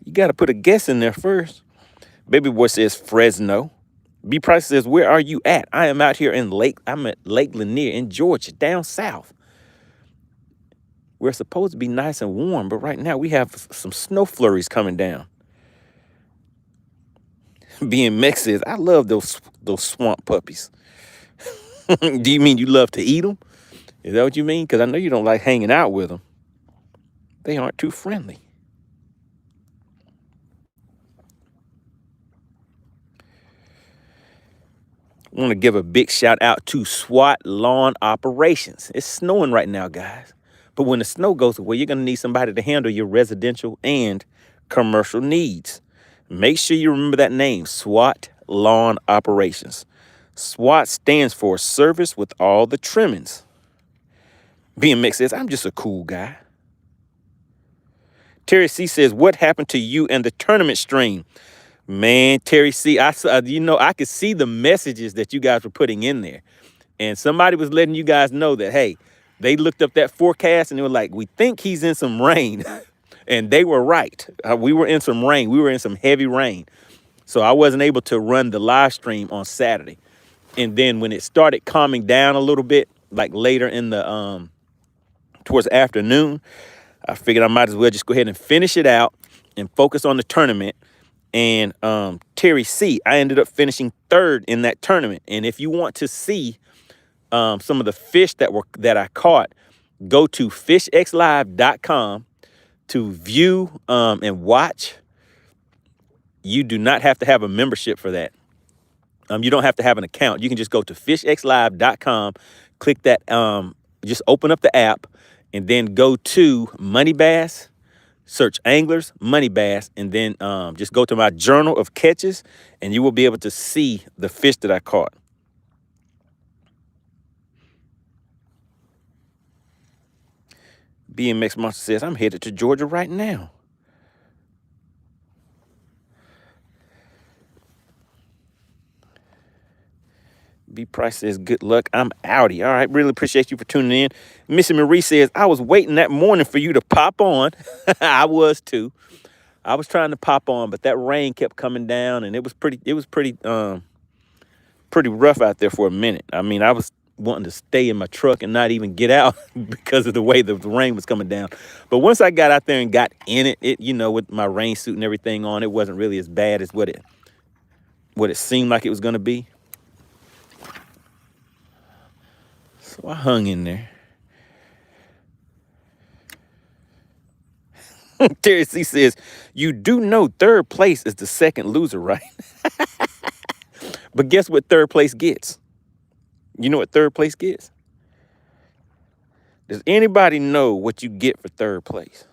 You got to put a guess in there first. Baby boy says Fresno. B Price says, where are you at? I am out here I'm at Lake Lanier in Georgia, down south. We're supposed to be nice and warm, but right now we have some snow flurries coming down. BMX says, I love those swamp puppies. Do you mean you love to eat them? Is that what you mean? Because I know you don't like hanging out with them. They aren't too friendly. I want to give a big shout out to SWAT Lawn Operations. It's snowing right now, guys. But when the snow goes away, you're going to need somebody to handle your residential and commercial needs. Make sure you remember that name, SWAT Lawn Operations. SWAT stands for Service with All the Trimmings. BMX says, I'm just a cool guy. Terry C says, what happened to you and the tournament stream? Man, Terry C, I could see the messages that you guys were putting in there. And somebody was letting you guys know that, hey, they looked up that forecast and they were like, we think he's in some rain. And they were right. We were in some rain. We were in some heavy rain. So I wasn't able to run the live stream on Saturday. And then when it started calming down a little bit, like later in the towards the afternoon, I figured I might as well just go ahead and finish it out and focus on the tournament. And Terry C, I ended up finishing 3rd in that tournament. And if you want to see some of the fish that I caught, go to FishXLive.com to view and watch. You do not have to have a membership for that. You don't have to have an account. You can just go to FishXLive.com, click that, just open up the app, and then go to MoneyBass, search Anglers, MoneyBass, and then just go to my journal of catches, and you will be able to see the fish that I caught. BMX Monster says, I'm headed to Georgia right now. B Price says, good luck. I'm outie. All right. Really appreciate you for tuning in. Missy Marie says, I was waiting that morning for you to pop on. I was too. I was trying to pop on, but that rain kept coming down, and it was pretty rough out there for a minute. I mean, I was wanting to stay in my truck and not even get out because of the way the rain was coming down. But once I got out there and got in it, you know, with my rain suit and everything on, it wasn't really as bad as what it seemed like it was going to be. So I hung in there. Terry C says, you do know 3rd place is the 2nd loser, right? But guess what 3rd place gets? You know what 3rd place gets? Does anybody know what you get for 3rd place?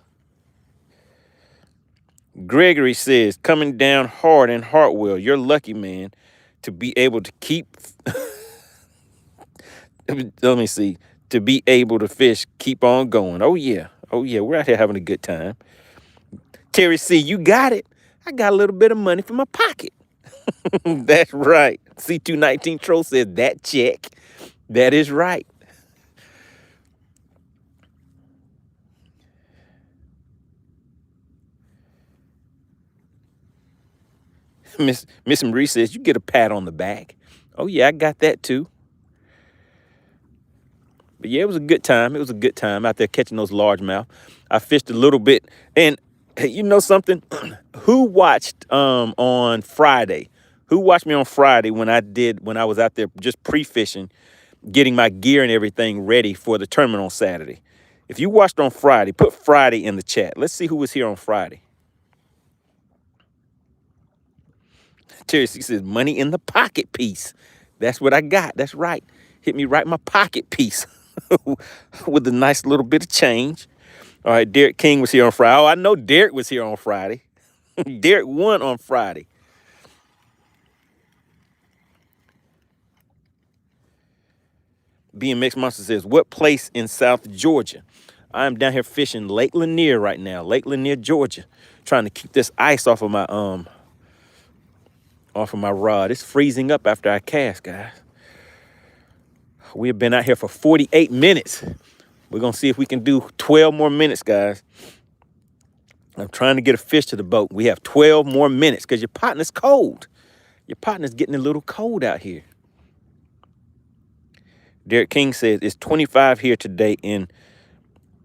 Gregory says, coming down hard in Hartwell. You're lucky, man, to be able to keep... Let me see. To be able to fish, keep on going. Oh, yeah. Oh, yeah. We're out here having a good time. Terry C, you got it. I got a little bit of money from my pocket. That's right. C219 Troll says that check. That is right. Miss Marie says, you get a pat on the back. Oh, yeah, I got that too. But yeah, it was a good time. It was a good time out there catching those largemouth. I fished a little bit. And hey, you know something? Who watched on Friday? Who watched me on Friday when I was out there just pre-fishing, getting my gear and everything ready for the tournament on Saturday? If you watched on Friday, put Friday in the chat. Let's see who was here on Friday. Terry C says, money in the pocket piece. That's what I got. That's right. Hit me right in my pocket piece with a nice little bit of change. All right, Derek King was here on Friday. Oh, I know Derek was here on Friday. Derek won on Friday. BMX Monster says, what place in South Georgia? I'm down here fishing Lake Lanier right now. Lake Lanier, Georgia. Trying to keep this ice off of my rod. It's freezing up after I cast, guys. We have been out here for 48 minutes. We're going to see if we can do 12 more minutes, guys. I'm trying to get a fish to the boat. We have 12 more minutes because your partner's cold. Your partner's getting a little cold out here. Derek King says it's 25 here today in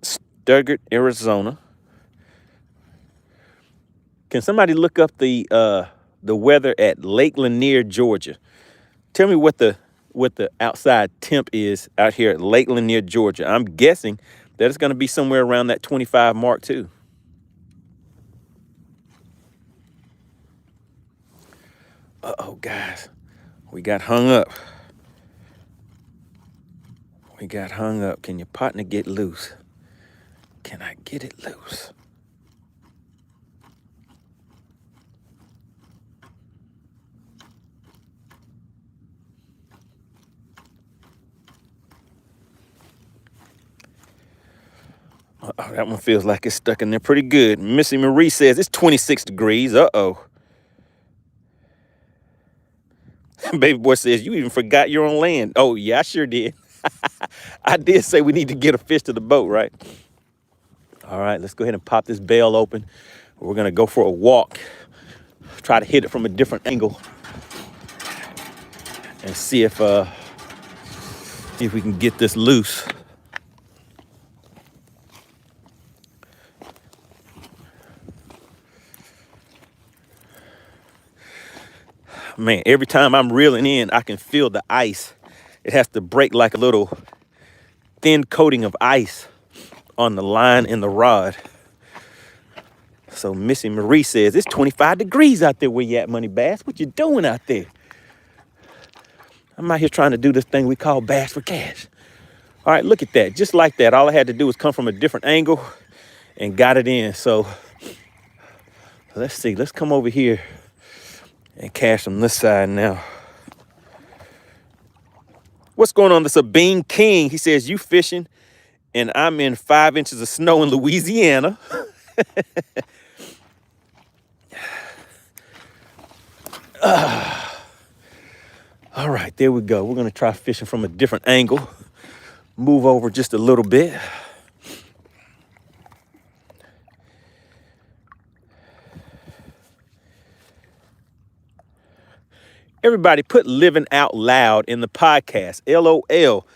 Stuttgart, Arizona. Can somebody look up the weather at Lake Lanier, Georgia? Tell me what the outside temp is out here at Lake Lanier, Georgia. I'm guessing that it's going to be somewhere around that 25 mark too. Uh-oh, guys. We got hung up. We got hung up. Can your partner get loose? Can I get it loose? Uh-oh, that one feels like it's stuck in there pretty good. Missy Marie says it's 26 degrees. Uh-oh. Baby boy says, you even forgot you're on land. Oh, yeah, I sure did. I did say we need to get a fish to the boat, right? All right, let's go ahead and pop this bail open. We're gonna go for a walk, try to hit it from a different angle, and see if we can get this loose. Man, every time I'm reeling in, I can feel the ice. It has to break like a little thin coating of ice on the line and the rod. So Missy Marie says, it's 25 degrees out there where you at, Money Bass. What you doing out there? I'm out here trying to do this thing we call Bass for Cash. All right, look at that. Just like that. All I had to do was come from a different angle and got it in. So let's see. Let's come over here and cash on this side now. What's going on? This is Bean King. He says, you fishing and I'm in 5 inches of snow in Louisiana. All right, there we go. We're going to try fishing from a different angle. Move over just a little bit. Everybody put Living Out Loud in the podcast. LOL.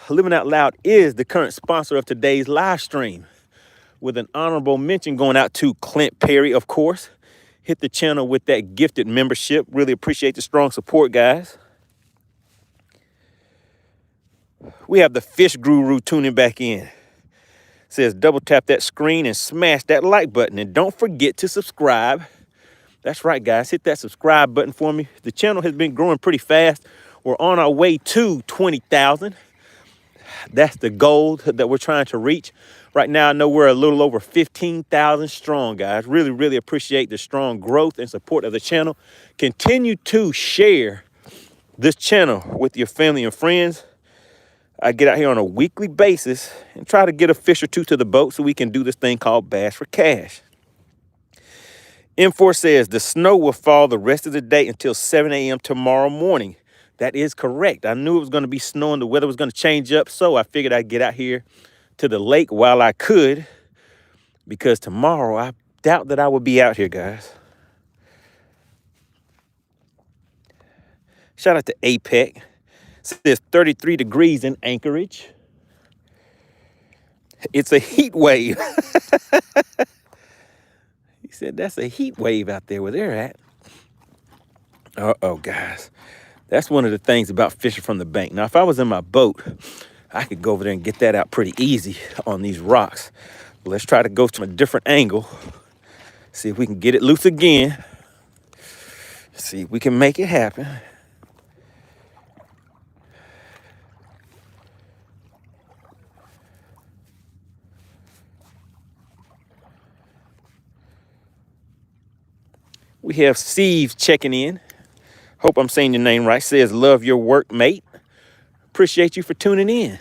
Living Out Loud is the current sponsor of today's live stream, with an honorable mention going out to Clint Perry, of course. Hit the channel with that gifted membership. Really appreciate the strong support, guys. We have the Fish Guru tuning back in. Says double tap that screen and smash that like button. And don't forget to subscribe. That's right, guys. Hit that subscribe button for me. The channel has been growing pretty fast. We're on our way to 20,000. That's the goal that we're trying to reach. Right now, I know we're a little over 15,000 strong, guys. Really, really appreciate the strong growth and support of the channel. Continue to share this channel with your family and friends. I get out here on a weekly basis and try to get a fish or two to the boat so we can do this thing called Bass for Cash. M4 says the snow will fall the rest of the day until 7 a.m. tomorrow morning. That is correct. I knew it was going to be snowing. The weather was going to change up, so I figured I'd get out here to the lake while I could, because tomorrow I doubt that I will be out here, guys. Shout out to APEC. It says 33 degrees in Anchorage. It's a heat wave. He said that's a heat wave out there where they're at. Uh-oh, guys. That's one of the things about fishing from the bank. Now, if I was in my boat, I could go over there and get that out pretty easy on these rocks. But let's try to go from a different angle. See if we can get it loose again. See if we can make it happen. We have Steve checking in. Hope I'm saying your name right. Says, love your work, mate. Appreciate you for tuning in.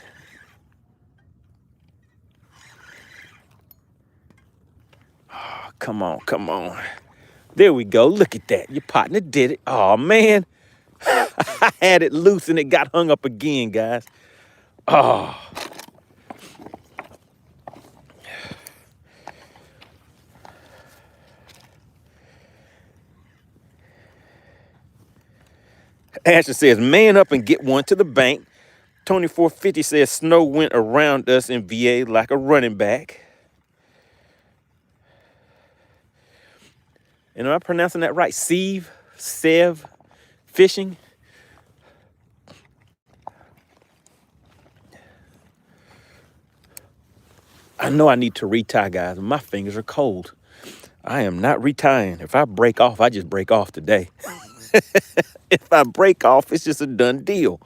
Oh, come on, come on. There we go. Look at that. Your partner did it. Oh, man. I had it loose and it got hung up again, guys. Oh. Ashley says, man up and get one to the bank. Tony 450 says, snow went around us in VA like a running back. And am I pronouncing that right? Sev Fishing? I know I need to retie, guys. My fingers are cold. I am not retying. If I break off, I just break off today. If I break off, it's just a done deal.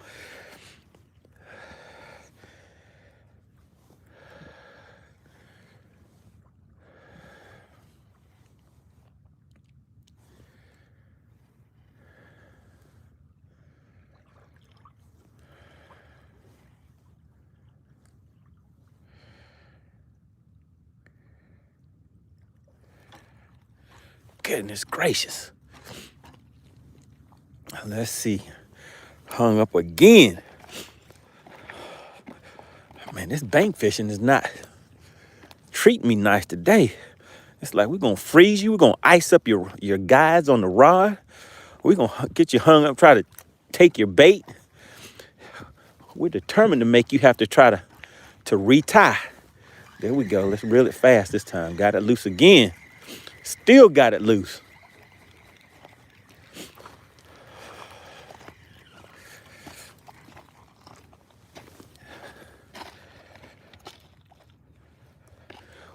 Goodness gracious. Let's see. Hung up again. Man, this bank fishing is not treating me nice today. It's like we're going to freeze you. We're going to ice up your guides on the rod. We're going to get you hung up, try to take your bait. We're determined to make you have to try to retie. There we go. Let's reel it fast this time. Got it loose again. Still got it loose.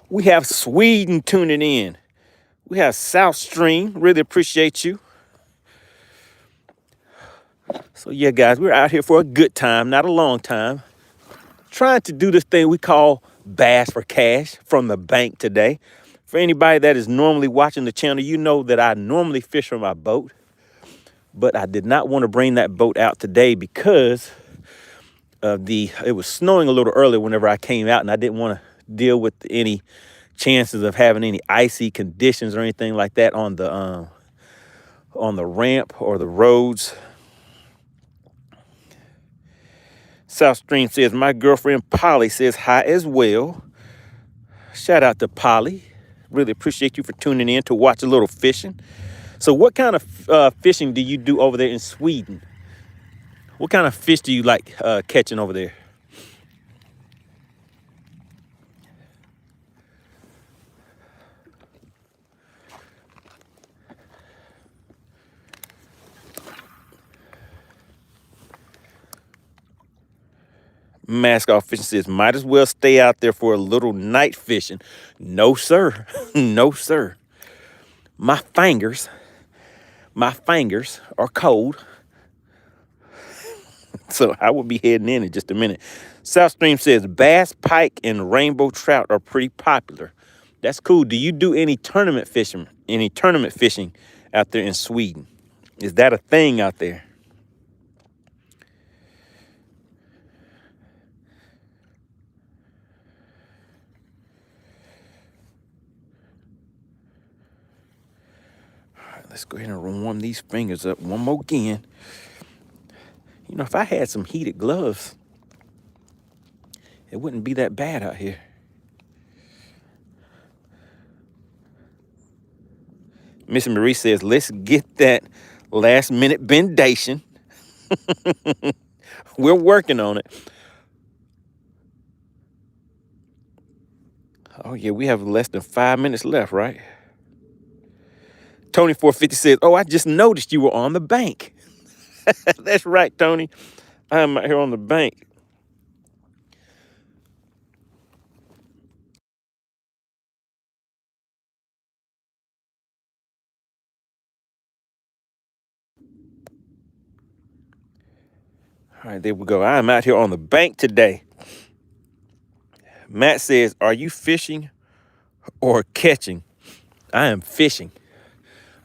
We have Sweden tuning in. We have South Stream. Really appreciate you. So yeah, guys, we're out here for a good time, not a long time. Trying to do this thing we call Bass for Cash from the bank today. For anybody that is normally watching the channel, you know that I normally fish from my boat. But I did not want to bring that boat out today because of it was snowing a little early whenever I came out, and I didn't want to deal with any chances of having any icy conditions or anything like that on the ramp or the roads. South Stream says, my girlfriend Polly says hi as well. Shout out to Polly. Really appreciate you for tuning in to watch a little fishing. So what kind of fishing do you do over there in Sweden? What kind of fish do you like catching over there? Mask Off Fishing says, might as well stay out there for a little night fishing. No, sir. No, sir. My fingers are cold. So I will be heading in just a minute. South Stream says, bass, pike, and rainbow trout are pretty popular. That's cool. Do you do any tournament fishing? Any tournament fishing out there in Sweden? Is that a thing out there? Let's go ahead and warm these fingers up one more again. You know, if I had some heated gloves, it wouldn't be that bad out here. Miss Marie says, let's get that last minute bendation. We're working on it. Oh, yeah, we have less than 5 minutes left, right? Tony 450 says, oh, I just noticed you were on the bank. That's right, Tony. I'm out here on the bank. All right, there we go. I'm out here on the bank today. Matt says, are you fishing or catching? I am fishing.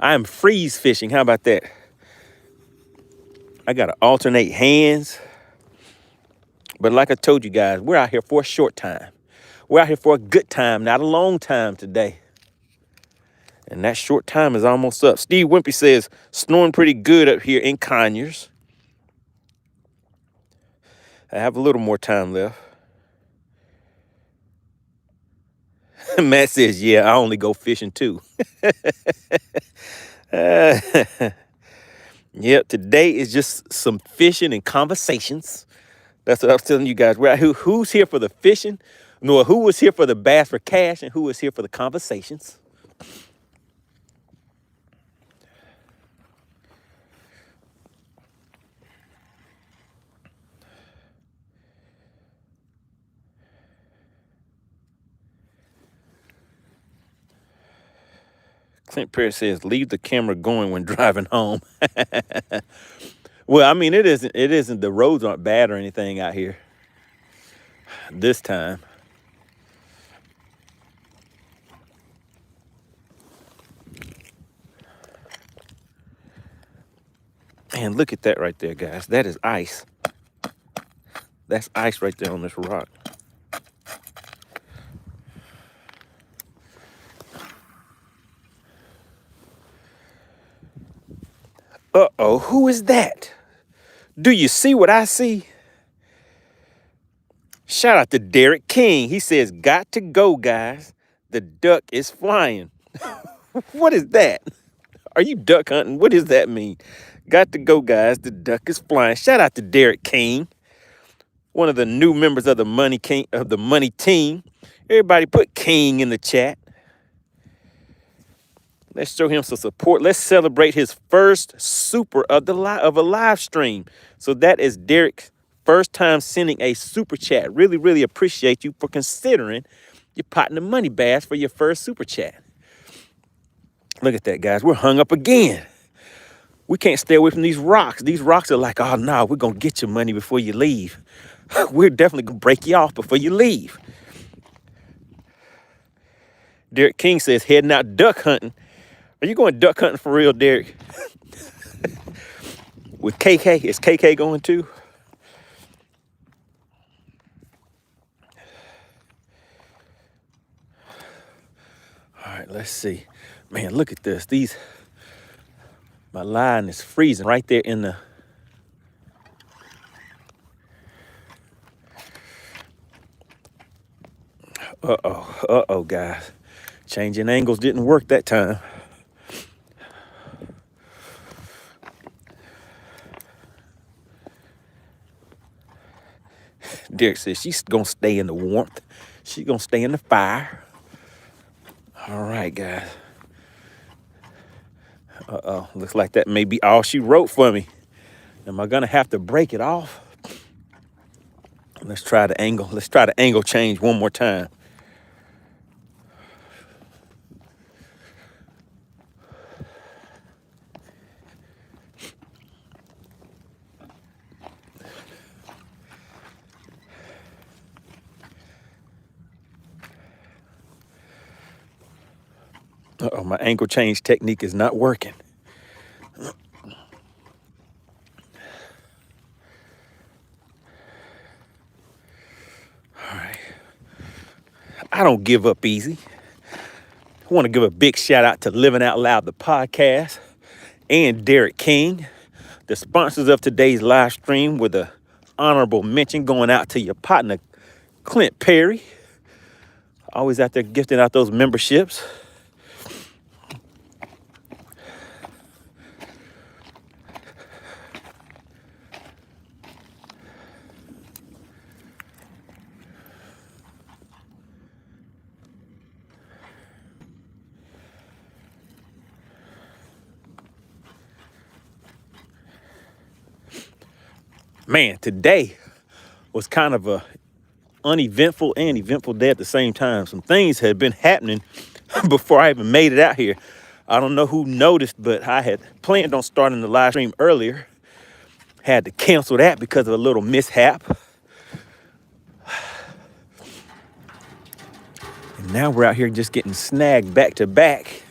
I am freeze fishing. How about that? I got to alternate hands. But like I told you guys, we're out here for a short time. We're out here for a good time, not a long time today. And that short time is almost up. Steve Wimpy says, snoring pretty good up here in Conyers. I have a little more time left. Matt says, yeah, I only go fishing too. Yep, today is just some fishing and conversations. That's what I was telling you guys. We're out here. Who's here for the fishing? No, who was here for the bass for cash, and who was here for the conversations? Clint Perry says, leave the camera going when driving home. Well, I mean, it isn't, the roads aren't bad or anything out here this time. And look at that right there, guys. That is ice. That's ice right there on this rock. Uh-oh, who is that? Do you see what I see? Shout out to Derek King. He says, got to go, guys. The duck is flying. What is that? Are you duck hunting? What does that mean? Got to go, guys. The duck is flying. Shout out to Derek King, one of the new members of the Money Team. Everybody put King in the chat. Let's show him some support. Let's celebrate his first super of a live stream. So that is Derek's first time sending a super chat. Really, really appreciate you for considering your partner MoneyBass for your first super chat. Look at that, guys. We're hung up again. We can't stay away from these rocks. These rocks are like, oh, no, we're going to get your money before you leave. We're definitely going to break you off before you leave. Derek King says, heading out duck hunting. Are you going duck hunting for real, Derek? With KK? Is KK going too? All right, let's see. Man, look at this. My line is freezing right there in the... Uh-oh, guys. Changing angles didn't work that time. Derek says she's going to stay in the warmth. She's going to stay in the fire. All right, guys. Uh-oh. Looks like that may be all she wrote for me. Am I going to have to break it off? Let's try the angle. Let's try the angle change one more time. Uh-oh, my angle change technique is not working. All right. I don't give up easy. I want to give a big shout out to Living Out Loud, the podcast, and Derek King, the sponsors of today's live stream, with an honorable mention going out to your partner, Clint Perry. Always out there gifting out those memberships. Man, today was kind of a uneventful and eventful day at the same time. Some things had been happening before I even made it out here. I don't know who noticed, but I had planned on starting the live stream earlier. Had to cancel that because of a little mishap. And now we're out here just getting snagged back to back.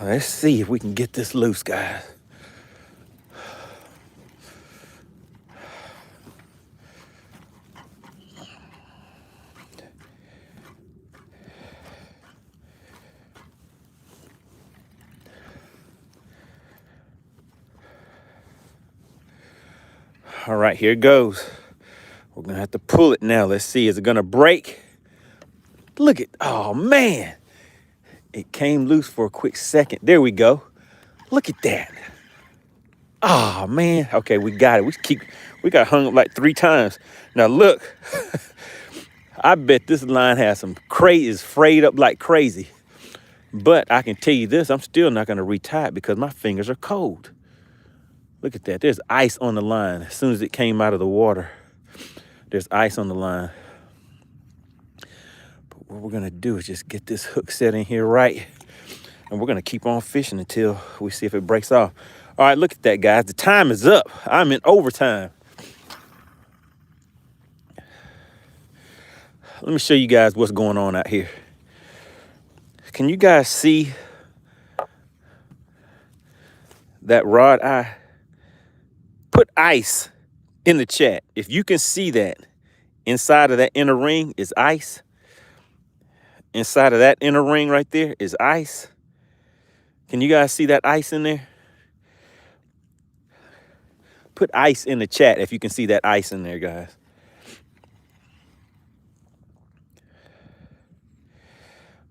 Let's see if we can get this loose, guys. All right, here it goes. We're gonna have to pull it now. Let's see, is it gonna break? Look at, oh man. It came loose for a quick second. There we go. Look at that. Oh man, okay, we got it. We got hung up like 3 times. Now look, I bet this line has some is frayed up like crazy. But I can tell you this, I'm still not gonna retie it because my fingers are cold. Look at that. There's ice on the line. As soon as it came out of the water, there's ice on the line. But what we're going to do is just get this hook set in here right. And we're going to keep on fishing until we see if it breaks off. All right, look at that, guys. The time is up. I'm in overtime. Let me show you guys what's going on out here. Can you guys see that rod? I put ice in the chat. If you can see that, inside of that inner ring is ice. Inside of that inner ring right there is ice. Can you guys see that ice in there? put ice in the chat if you can see that ice in there, guys.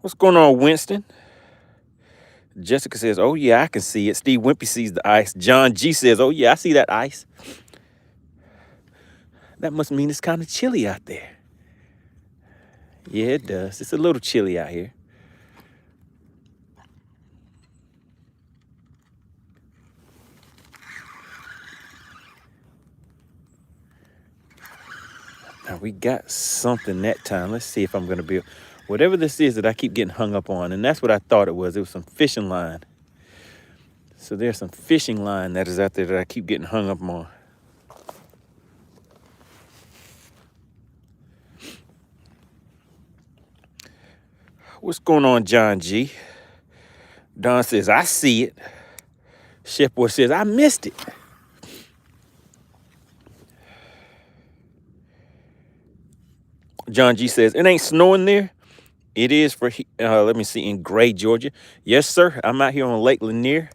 What's going on, Winston? Jessica says, oh, yeah, I can see it. Steve Wimpy sees the ice. John G says, oh, yeah, I see that ice. That must mean it's kind of chilly out there. Yeah, it does. It's a little chilly out here. Now, we got something that time. Let's see if I'm going to be... Whatever this is that I keep getting hung up on, and that's what I thought it was. It was some fishing line. So there's some fishing line that is out there that I keep getting hung up on. What's going on, John G? Don says, I see it. Chef Boy says, I missed it. John G says, it ain't snowing there. It is for, let me see, in Gray, Georgia. Yes, sir. I'm out here on Lake Lanier,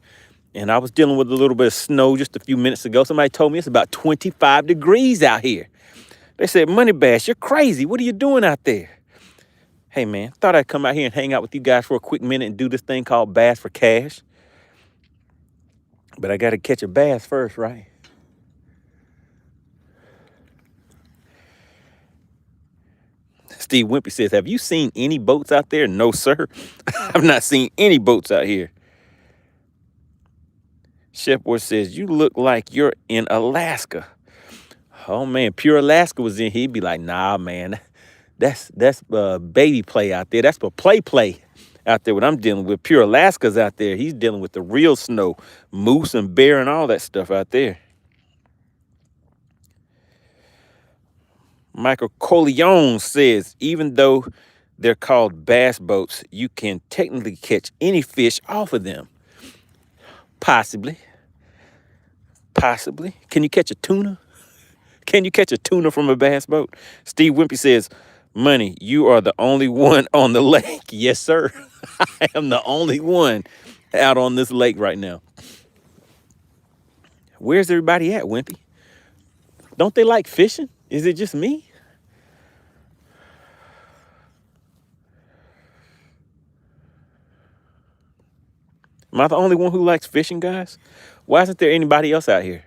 and I was dealing with a little bit of snow just a few minutes ago. Somebody told me it's about 25 degrees out here. They said, MoneyBass, you're crazy. What are you doing out there? Hey, man, thought I'd come out here and hang out with you guys for a quick minute and do this thing called Bass for Cash. But I got to catch a bass first, right? Steve Wimpy says, have you seen any boats out there? No, sir. I've not seen any boats out here. Chef Boy says, you look like you're in Alaska. Oh, man, Pure Alaska was in here. He'd be like, nah, man, that's baby play out there. That's for play out there. What I'm dealing with, Pure Alaska's out there. He's dealing with the real snow, moose and bear and all that stuff out there. Michael Corleone says, even though they're called bass boats, you can technically catch any fish off of them. Possibly. Possibly. Can you catch a tuna? Can you catch a tuna from a bass boat? Steve Wimpy says, Money, you are the only one on the lake. Yes, sir. I am the only one out on this lake right now. Where's everybody at, Wimpy? Don't they like fishing? Is it just me? Am I the only one who likes fishing, guys? Why isn't there anybody else out here?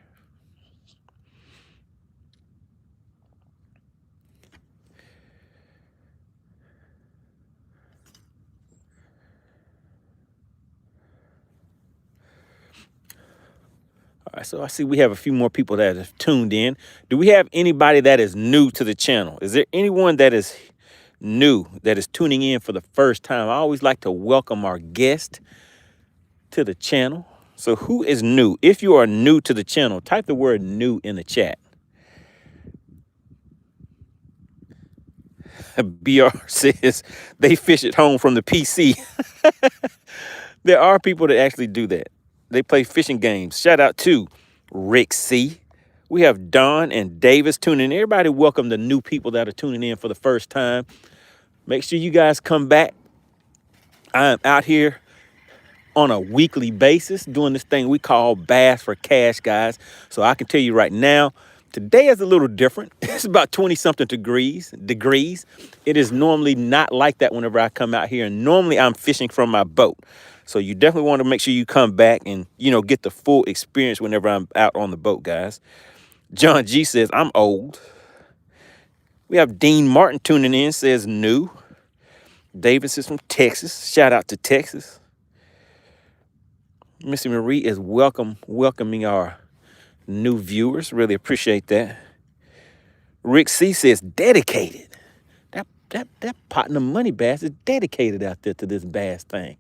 All right, so I see we have a few more people that have tuned in. Do we have anybody that is new to the channel? Is there anyone that is new, that is tuning in for the first time? I always like to welcome our guest to the channel. So who is new? If you are new to the channel, type the word new in the chat. BR says they fish at home from the PC. There are people that actually do that. They play fishing games. Shout out to Rick C. We have Don and Davis tuning in. Everybody welcome the new people that are tuning in for the first time. Make sure you guys come back. I'm out here on a weekly basis doing this thing we call Bass for Cash, guys. So I can tell you right now, today is a little different. It's about 20-something degrees. It is normally not like that whenever I come out here. And normally I'm fishing from my boat. So you definitely want to make sure you come back and, you know, get the full experience whenever I'm out on the boat, guys. John G says, I'm old. We have Dean Martin tuning in, says new. Davis is from Texas. Shout out to Texas. Missy Marie is welcoming our new viewers. Really appreciate that. Rick C says dedicated. That partner MoneyBass is dedicated out there to this bass thing.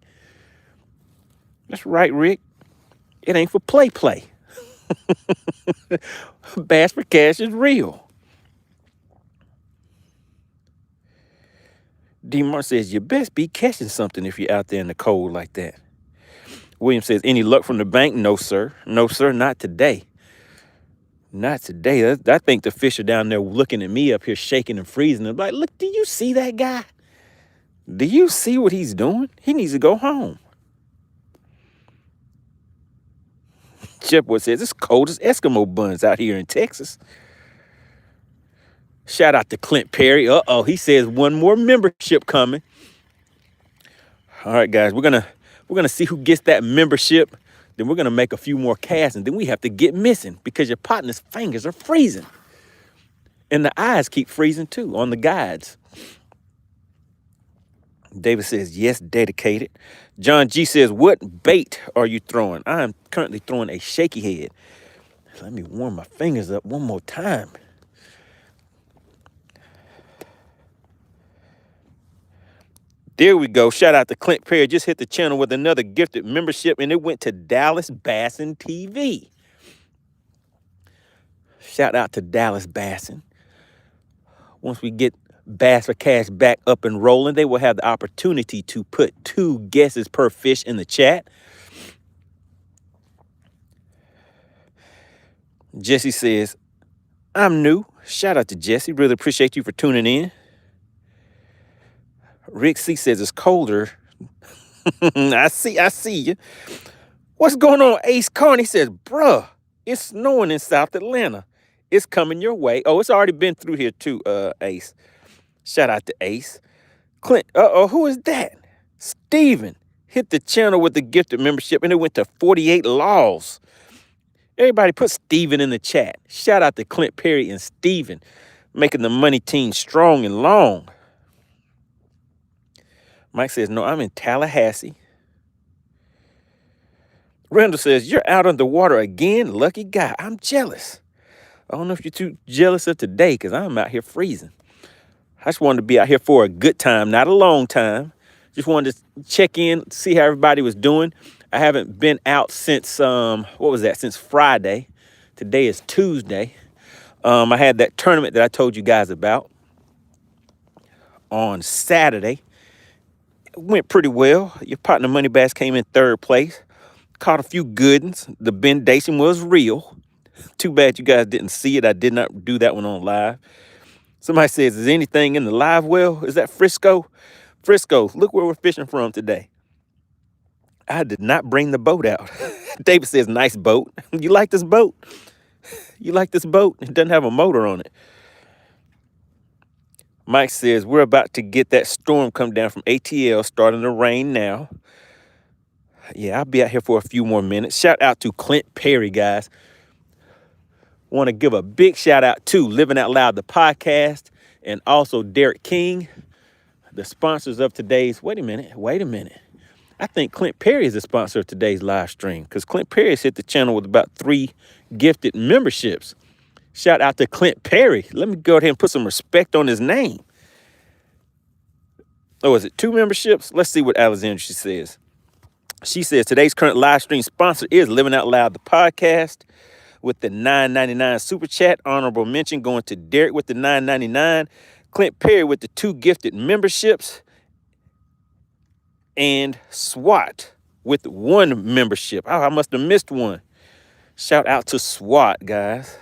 That's right, Rick. It ain't for play. Bass for Cash is real. D. Martin says, you best be catching something if you're out there in the cold like that. William says, any luck from the bank? No, sir. No, sir, not today. Not today. I think the fish are down there looking at me up here shaking and freezing. I'm like, look, do you see that guy? Do you see what he's doing? He needs to go home. Chipwood says it's cold as Eskimo buns out here in Texas. Shout out to Clint Perry. Uh-oh, he says one more membership coming. All right, guys, we're gonna see who gets that membership. Then we're gonna make a few more casts, and then we have to get missing because your partner's fingers are freezing. And the eyes keep freezing too on the guides. David says, yes, dedicated. John G says, what bait are you throwing? I'm currently throwing a shaky head. Let me warm my fingers up one more time. There we go. Shout out to Clint Perry. Just hit the channel with another gifted membership, and it went to Dallas Bassin TV. Shout out to Dallas Bassin. Once we get Bass for Cash back up and rolling, they will have the opportunity to put 2 guesses per fish in the chat. Jesse says, I'm new. Shout out to Jesse. Really appreciate you for tuning in. Rick C says it's colder. I see you. What's going on, Ace Carney says, bruh, it's snowing in South Atlanta. It's coming your way. Oh, it's already been through here too, Ace. Shout out to Ace. Clint, who is that? Steven hit the channel with the gifted membership, and it went to 48 laws. Everybody put Steven in the chat. Shout out to Clint Perry and Steven, making the money team strong and long. Mike says, no, I'm in Tallahassee. Randall says, you're out underwater again? Lucky guy. I'm jealous. I don't know if you're too jealous of today because I'm out here freezing. I just wanted to be out here for a good time, not a long time. Just wanted to check in, see how everybody was doing. I haven't been out since, since Friday. Today is Tuesday. I had that tournament that I told you guys about on Saturday. It went pretty well. Your partner MoneyBass came in 3rd place. Caught a few good ones. The bendation was real. Too bad you guys didn't see it. I did not do that one on live. Somebody says, is anything in the live well? Is that Frisco? Frisco, look where we're fishing from today. I did not bring the boat out. David says, nice boat. You like this boat? You like this boat? It doesn't have a motor on it. Mike says, we're about to get that storm come down from ATL, starting to rain now. Yeah, I'll be out here for a few more minutes. Shout out to Clint Perry, guys. Want to give a big shout out to Living Out Loud, the podcast, and also Derek King, the sponsors of today's. Wait a minute. I think Clint Perry is the sponsor of today's live stream because Clint Perry has hit the channel with about 3 gifted memberships. Shout out to Clint Perry. Let me go ahead and put some respect on his name. Oh, is it 2 memberships? Let's see what Alexandra says. She says today's current live stream sponsor is Living Out Loud, the podcast, with the $9.99 super chat. Honorable mention going to Derek with the $9.99. Clint Perry with the 2 gifted memberships. And SWAT with 1 membership. Oh, I must have missed one. Shout out to SWAT, guys.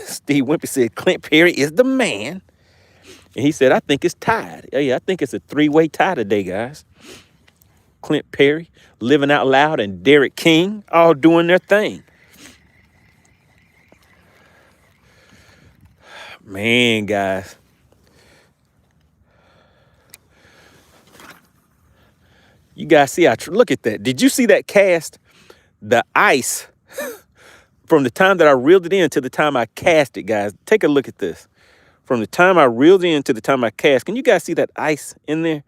Steve Wimpy said Clint Perry is the man. And he said, I think it's tied. Yeah, I think it's a 3-way tie today, guys. Clint Perry, Living Out Loud, and Derek King all doing their thing. Man, guys. You guys see, look at that. Did you see that cast? The ice from the time that I reeled it in to the time I cast it, guys. Take a look at this. From the time I reeled in to the time I cast. Can you guys see that ice in there?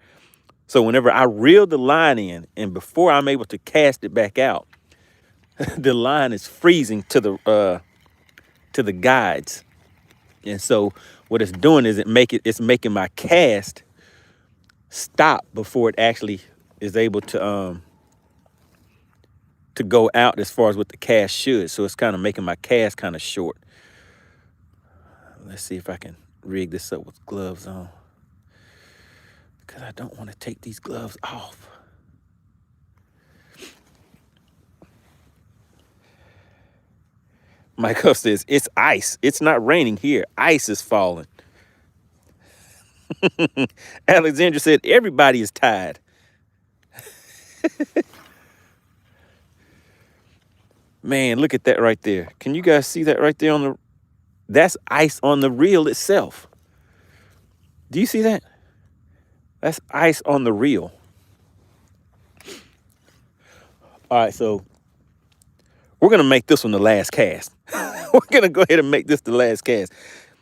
So whenever I reel the line in and before I'm able to cast it back out, the line is freezing to the guides. And so what it's doing is it's making my cast stop before it actually is able to go out as far as what the cast should. So it's kind of making my cast kind of short. Let's see if I can rig this up with gloves on, because I don't want to take these gloves off. Michael says, it's ice. It's not raining here. Ice is falling. Alexandra said, everybody is tied. Man, look at that right there. Can you guys see that right there on the, that's ice on the reel itself. Do you see that? That's ice on the reel. All right, so we're gonna make this one the last cast. We're gonna go ahead and make this the last cast.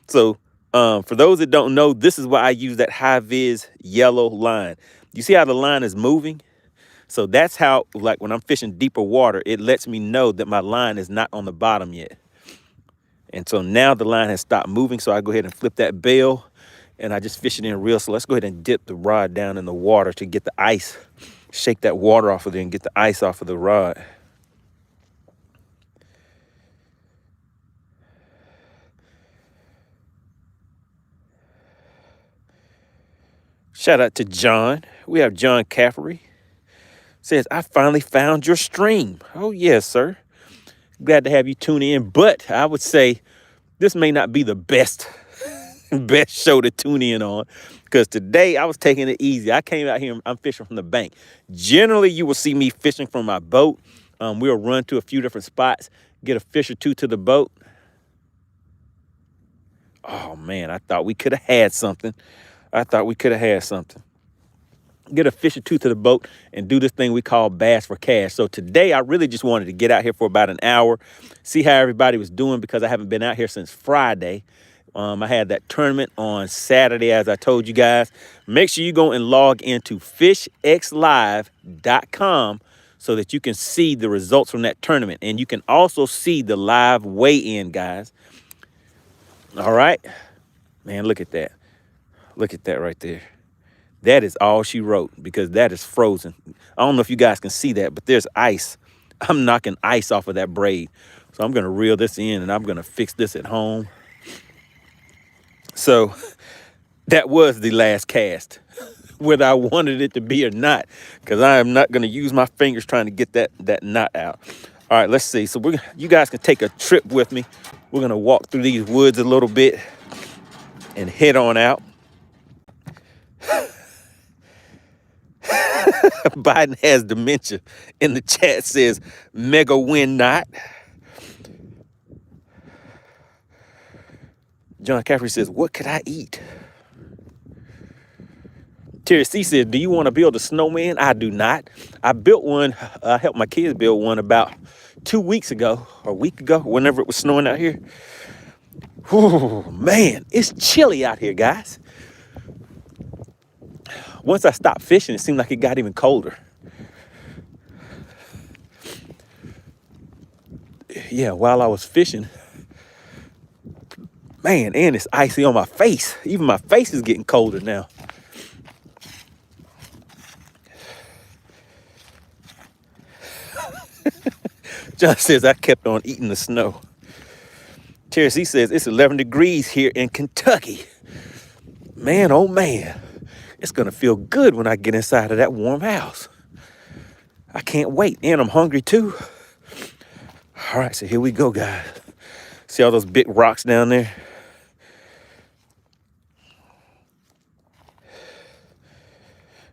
So for those that don't know, this is why I use that high vis yellow line. You see how the line is moving? So that's how, like when I'm fishing deeper water, it lets me know that my line is not on the bottom yet. And so now the line has stopped moving. So I go ahead and flip that bail and I just fish it in real. So let's go ahead and dip the rod down in the water to get the ice, shake that water off of there and get the ice off of the rod. Shout out to John. We have John Caffery. Says, I finally found your stream. Oh, yes, sir. Glad to have you tune in. But I would say this may not be the best show to tune in on, because today I was taking it easy. I came out here and I'm fishing from the bank. Generally, you will see me fishing from my boat. We'll run to a few different spots, get a fish or two to the boat. Oh, man, I thought we could have had something. Get a fish or two to the boat and do this thing we call bass for cash. So today I really just wanted to get out here for about an hour, see how everybody was doing, because I haven't been out here since Friday. I had that tournament on Saturday, as I told you guys. Make sure you go and log into FishXLive.com so that you can see the results from that tournament. And you can also see the live weigh-in, guys. All right. Man, look at that. Look at that right there. That is all she wrote, because that is frozen. I don't know if you guys can see that, but there's ice. I'm knocking ice off of that braid. So I'm going to reel this in and I'm going to fix this at home. So that was the last cast, whether I wanted it to be or not, because I am not going to use my fingers trying to get that knot out. All right, let's see. So you guys can take a trip with me. We're going to walk through these woods a little bit and head on out. Biden has dementia. In the chat says, mega win not. John Caffrey says, what could I eat? Terry C says, do you want to build a snowman? I do not. I built one. I helped my kids build one about 2 weeks ago, or a week ago, whenever it was snowing out here. Oh, man, it's chilly out here, guys. Once I stopped fishing, it seemed like it got even colder. Yeah, while I was fishing, man, and it's icy on my face. Even my face is getting colder now. John says, I kept on eating the snow. Terry C says, it's 11 degrees here in Kentucky. Man, oh man. It's going to feel good when I get inside of that warm house. I can't wait. And I'm hungry too. All right, so here we go, guys. See all those big rocks down there?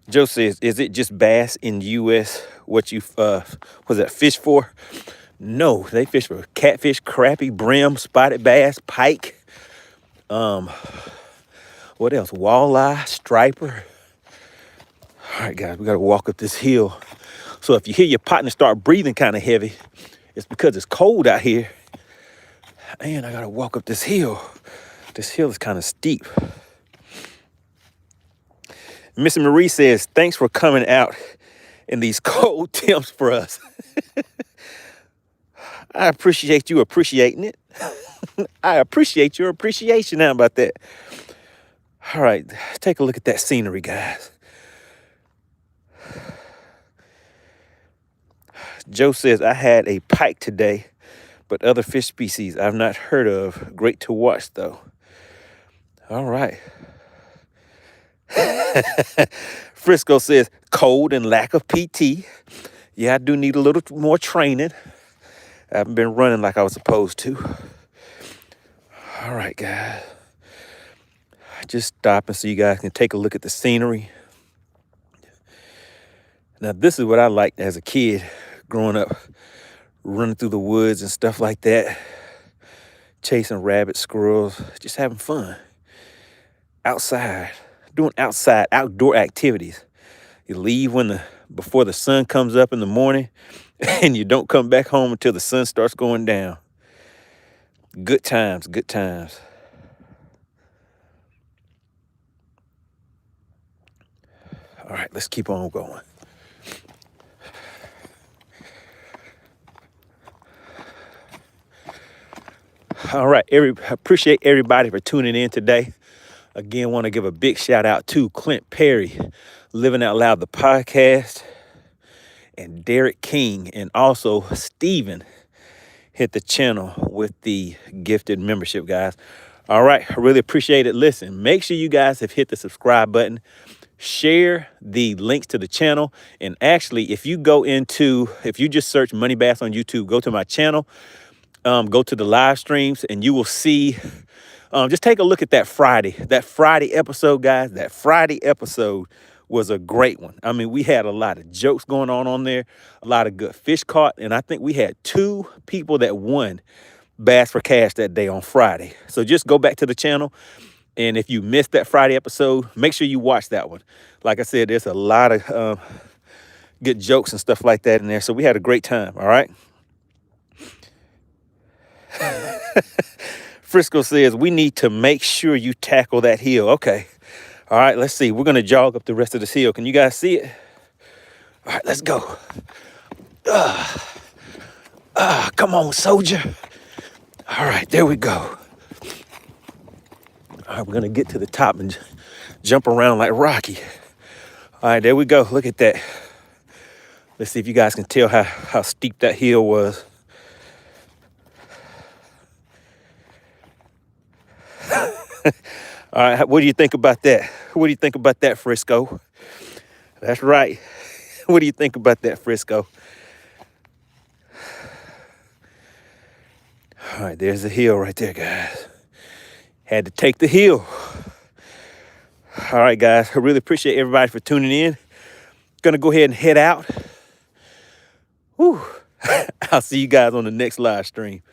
Joe says, is it just bass in U.S. what you, was that fish for? No, they fish for catfish, crappie, brim, spotted bass, pike. What else? Walleye, striper. All right, guys, we got to walk up this hill. So if you hear your partner start breathing kind of heavy, it's because it's cold out here. And I got to walk up this hill. This hill is kind of steep. Missy Marie says, thanks for coming out in these cold temps for us. I appreciate you appreciating it. I appreciate your appreciation. How about that? All right, take a look at that scenery, guys. Joe says, I had a pike today, but other fish species I've not heard of. Great to watch, though. All right. Frisco says, cold and lack of PT. Yeah, I do need a little more training. I haven't been running like I was supposed to. All right, guys. Just stopping so you guys can take a look at the scenery. Now, this is what I liked as a kid growing up. running through the woods and stuff like that, chasing rabbits, squirrels, just having fun outside, doing outdoor activities. You leave before the sun comes up in the morning, and you don't come back home until the sun starts going down. Good times, good times. All right, let's keep on going. All right, appreciate everybody for tuning in today. Again, want to give a big shout out to Clint Perry, Living Out Loud, the podcast, and Derek King, and also Steven hit the channel with the gifted membership, guys. All right, I really appreciate it. Listen, make sure you guys have hit the subscribe button. Share the links to the channel. And actually, if you just search MoneyBass on YouTube, go to my channel, go to the live streams, and you will see, just take a look at that Friday episode, guys. That Friday episode was a great one. I mean, we had a lot of jokes going on there, a lot of good fish caught. And I think we had 2 people that won Bass for Cash that day on Friday. So just go back to the channel. And if you missed that Friday episode, make sure you watch that one. Like I said, there's a lot of good jokes and stuff like that in there. So we had a great time. All right. Frisco says, we need to make sure you tackle that hill. Okay. All right, let's see. We're going to jog up the rest of this hill. Can you guys see it? All right, let's go. Come on, soldier. All right, there we go. All right, we're going to get to the top and jump around like Rocky. All right, there we go. Look at that. Let's see if you guys can tell how steep that hill was. All right, what do you think about that? What do you think about that, Frisco? That's right. What do you think about that, Frisco? All right, there's the hill right there, guys. Had to take the hill. All right, guys, I really appreciate everybody for tuning in. Gonna go ahead and head out. Whew. I'll see you guys on the next live stream.